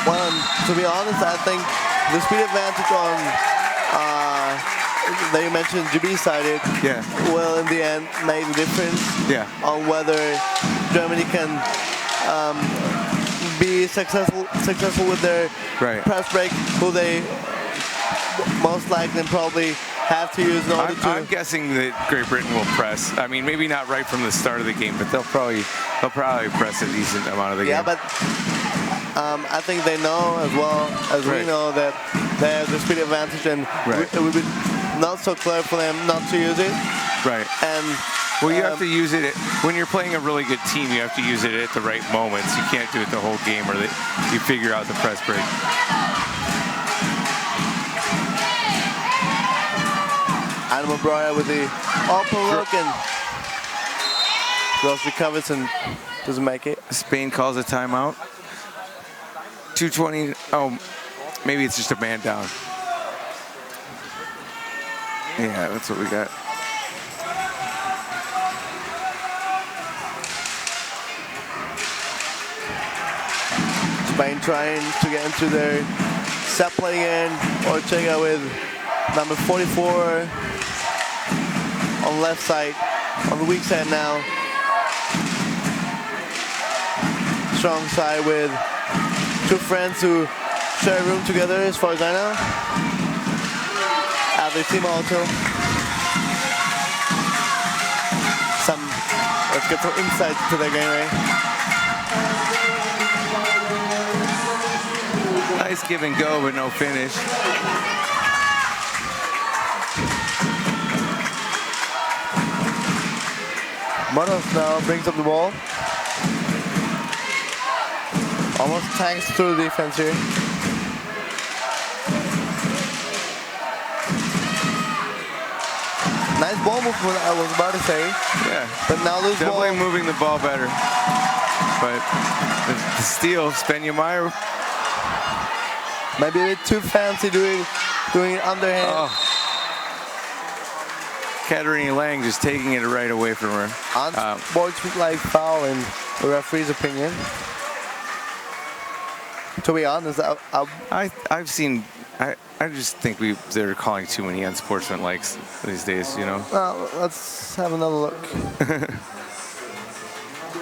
[SPEAKER 3] Well, to be honest, I think the speed advantage on... that you mentioned GB-sided will, in the end, make the difference on whether Germany can be successful with their press break, who they most likely and probably have to use in order to...
[SPEAKER 2] I'm guessing that Great Britain will press. I mean, maybe not right from the start of the game, but they'll probably press a decent amount of the game.
[SPEAKER 3] Yeah, but I think they know as well as we know that they have the speed advantage, and it would be not so clever for them not to use it.
[SPEAKER 2] Right.
[SPEAKER 3] And
[SPEAKER 2] well, you have to use it when you're playing a really good team. You have to use it at the right moments. You can't do it the whole game, or you figure out the press break.
[SPEAKER 3] Animal Breuer with the open look and Gross recovers and doesn't make it.
[SPEAKER 2] Spain calls a timeout. 2:20. Oh, maybe it's just a man down. Yeah, that's what we got.
[SPEAKER 3] Spain trying to get into their set play again. Ortega with number 44 on left side, on the weak side now. Strong side with two friends who share a room together, as far as I know. At the team also. Let's get some insight to the game, right?
[SPEAKER 2] Nice give and go, but no finish.
[SPEAKER 3] Monos now brings up the ball. Almost tanks through the defense here. Nice ball movement, I was about to say.
[SPEAKER 2] Yeah.
[SPEAKER 3] But now loose ball.
[SPEAKER 2] Definitely moving the ball better. But the steal, Spenja-Meyer.
[SPEAKER 3] Maybe a bit too fancy doing it underhand.
[SPEAKER 2] Oh. Katarina Lang just taking it right away from her.
[SPEAKER 3] Unsportsmanlike foul in the referee's opinion. To be honest,
[SPEAKER 2] I've seen. I just think they're calling too many unsportsmanlikes these days. You know.
[SPEAKER 3] Well, let's have another look.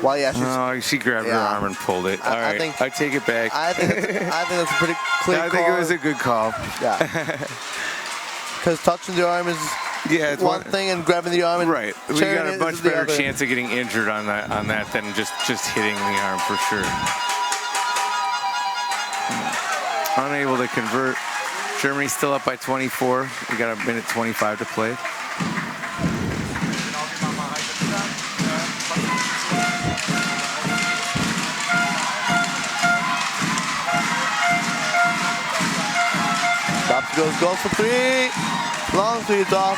[SPEAKER 3] Well, yeah,
[SPEAKER 2] she grabbed her arm and pulled it. All right, I take it back.
[SPEAKER 3] I think that's a pretty clear call.
[SPEAKER 2] I think it was a good call.
[SPEAKER 3] Yeah. Because touching the arm is one thing, and grabbing the arm and
[SPEAKER 2] we got a much better chance of getting injured on that than just hitting the arm for sure. Unable to convert. Germany's still up by 24. We got a minute 25 to play.
[SPEAKER 3] Goes for three. Long three, it's off.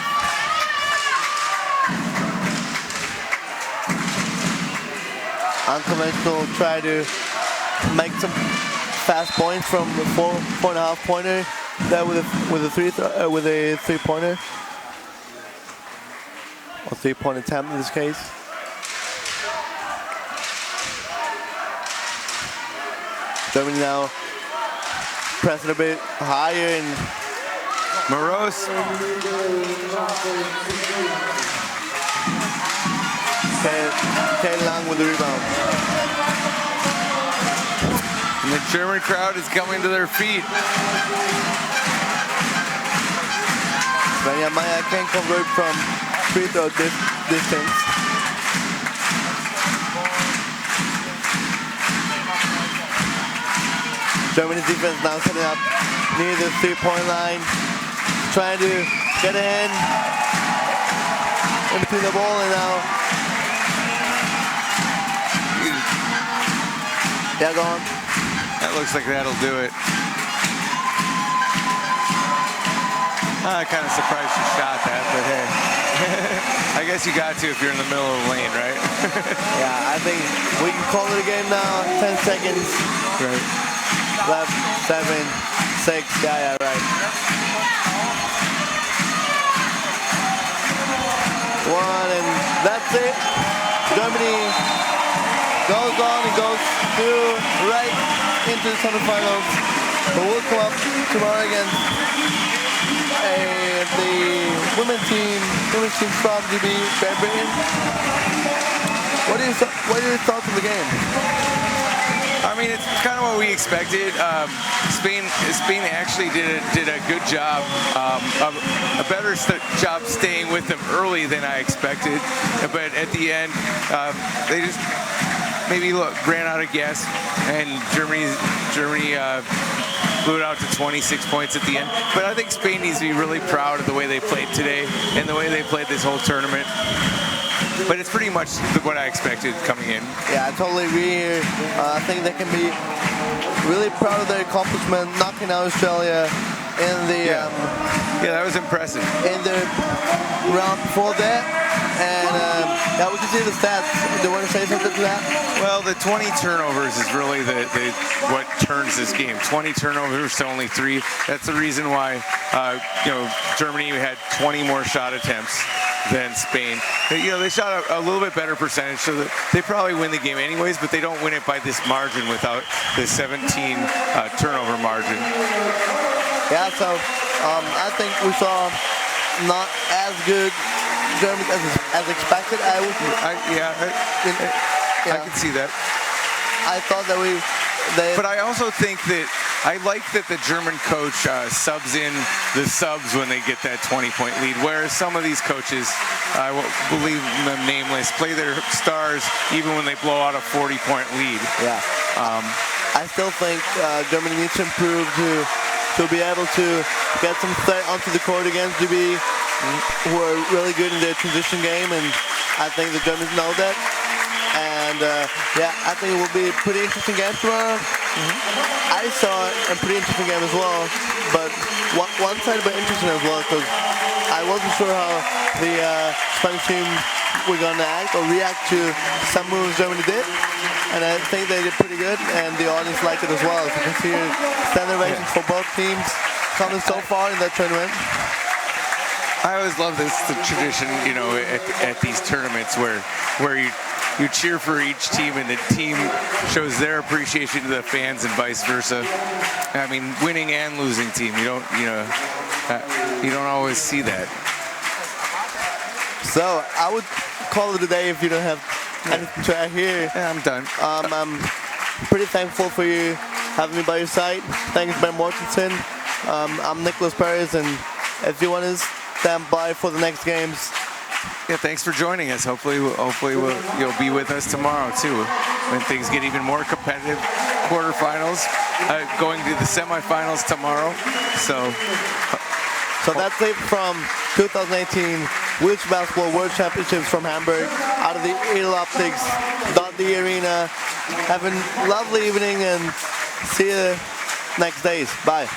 [SPEAKER 3] Unconventional, try to make some fast points from the 4.5 pointer. There with a 3-pointer. Or 3-point attempt in this case. Germany now pressing a bit higher and
[SPEAKER 2] Moros.
[SPEAKER 3] Kay Lang with the rebound.
[SPEAKER 2] And the German crowd is coming to their feet.
[SPEAKER 3] Svenja Maya can't convert from free throw distance. Germany's defense now setting up near the three-point line, trying to get a hand in between the ball and now. Yeah, go on.
[SPEAKER 2] That looks like that'll do it. Kind of surprised she shot that, but hey. I guess you got to if you're in the middle of the lane, right?
[SPEAKER 3] Yeah, I think we can call it a game now. 10 seconds.
[SPEAKER 2] Right.
[SPEAKER 3] Left, 7, 6. Yeah, right. 1, and that's it. Germany goes on and goes through right into the semifinals. But we'll come up tomorrow against the women's team from GB Great Britain. What are your thoughts on the game?
[SPEAKER 2] I mean, it's kind of what we expected. Spain actually did a good job, a better job staying with them early than I expected. But at the end, they just maybe ran out of gas, and Germany blew it out to 26 points at the end. But I think Spain needs to be really proud of the way they played today and the way they played this whole tournament. But it's pretty much what I expected coming in.
[SPEAKER 3] Yeah, I totally agree here. I think they can be really proud of their accomplishment, knocking out Australia in the
[SPEAKER 2] yeah, that was impressive.
[SPEAKER 3] In the round before that. And yeah, we can see the stats. Do you want to say something to that?
[SPEAKER 2] Well, the 20 turnovers is really what turns this game. 20 turnovers to only 3. That's the reason why Germany had 20 more shot attempts than Spain. They shot a little bit better percentage, so that they probably win the game anyways, but they don't win it by this margin without the 17 turnover margin.
[SPEAKER 3] Yeah, so I think we saw not as good Germans as expected. I
[SPEAKER 2] can see that.
[SPEAKER 3] I thought that
[SPEAKER 2] but I also think that I like that the German coach subs in the subs when they get that 20-point lead, whereas some of these coaches, I will believe them nameless, play their stars even when they blow out a 40-point lead.
[SPEAKER 3] Yeah. I still think Germany needs to improve to be able to get some threat onto the court against GB, who are really good in their transition game, and I think the Germans know that. And yeah, I think it will be a pretty interesting game tomorrow. I saw a pretty interesting game as well, but one side but interesting as well, because I wasn't sure how the Spanish team were going to act or react to some moves Germany did, and I think they did pretty good, and the audience liked it as well. So you can see standard rankings for both teams coming so far in that tournament.
[SPEAKER 2] I always love the tradition, at these tournaments where you cheer for each team and the team shows their appreciation to the fans and vice versa. I mean, winning and losing team, you don't always see that.
[SPEAKER 3] So I would call it a day if you don't have anything to add here.
[SPEAKER 2] Yeah, I'm done.
[SPEAKER 3] I'm pretty thankful for you having me by your side. Thanks, Ben Mortensen. I'm Nicholas Perez, and if you want to stand by for the next games.
[SPEAKER 2] Yeah, thanks for joining us. Hopefully you'll be with us tomorrow too, when things get even more competitive. Quarterfinals, going to the semifinals tomorrow.
[SPEAKER 3] So that's it from 2018 Wheelchair Basketball World Championships from Hamburg, out of the Edeloptics.de Arena. Have a lovely evening and see you next days. Bye.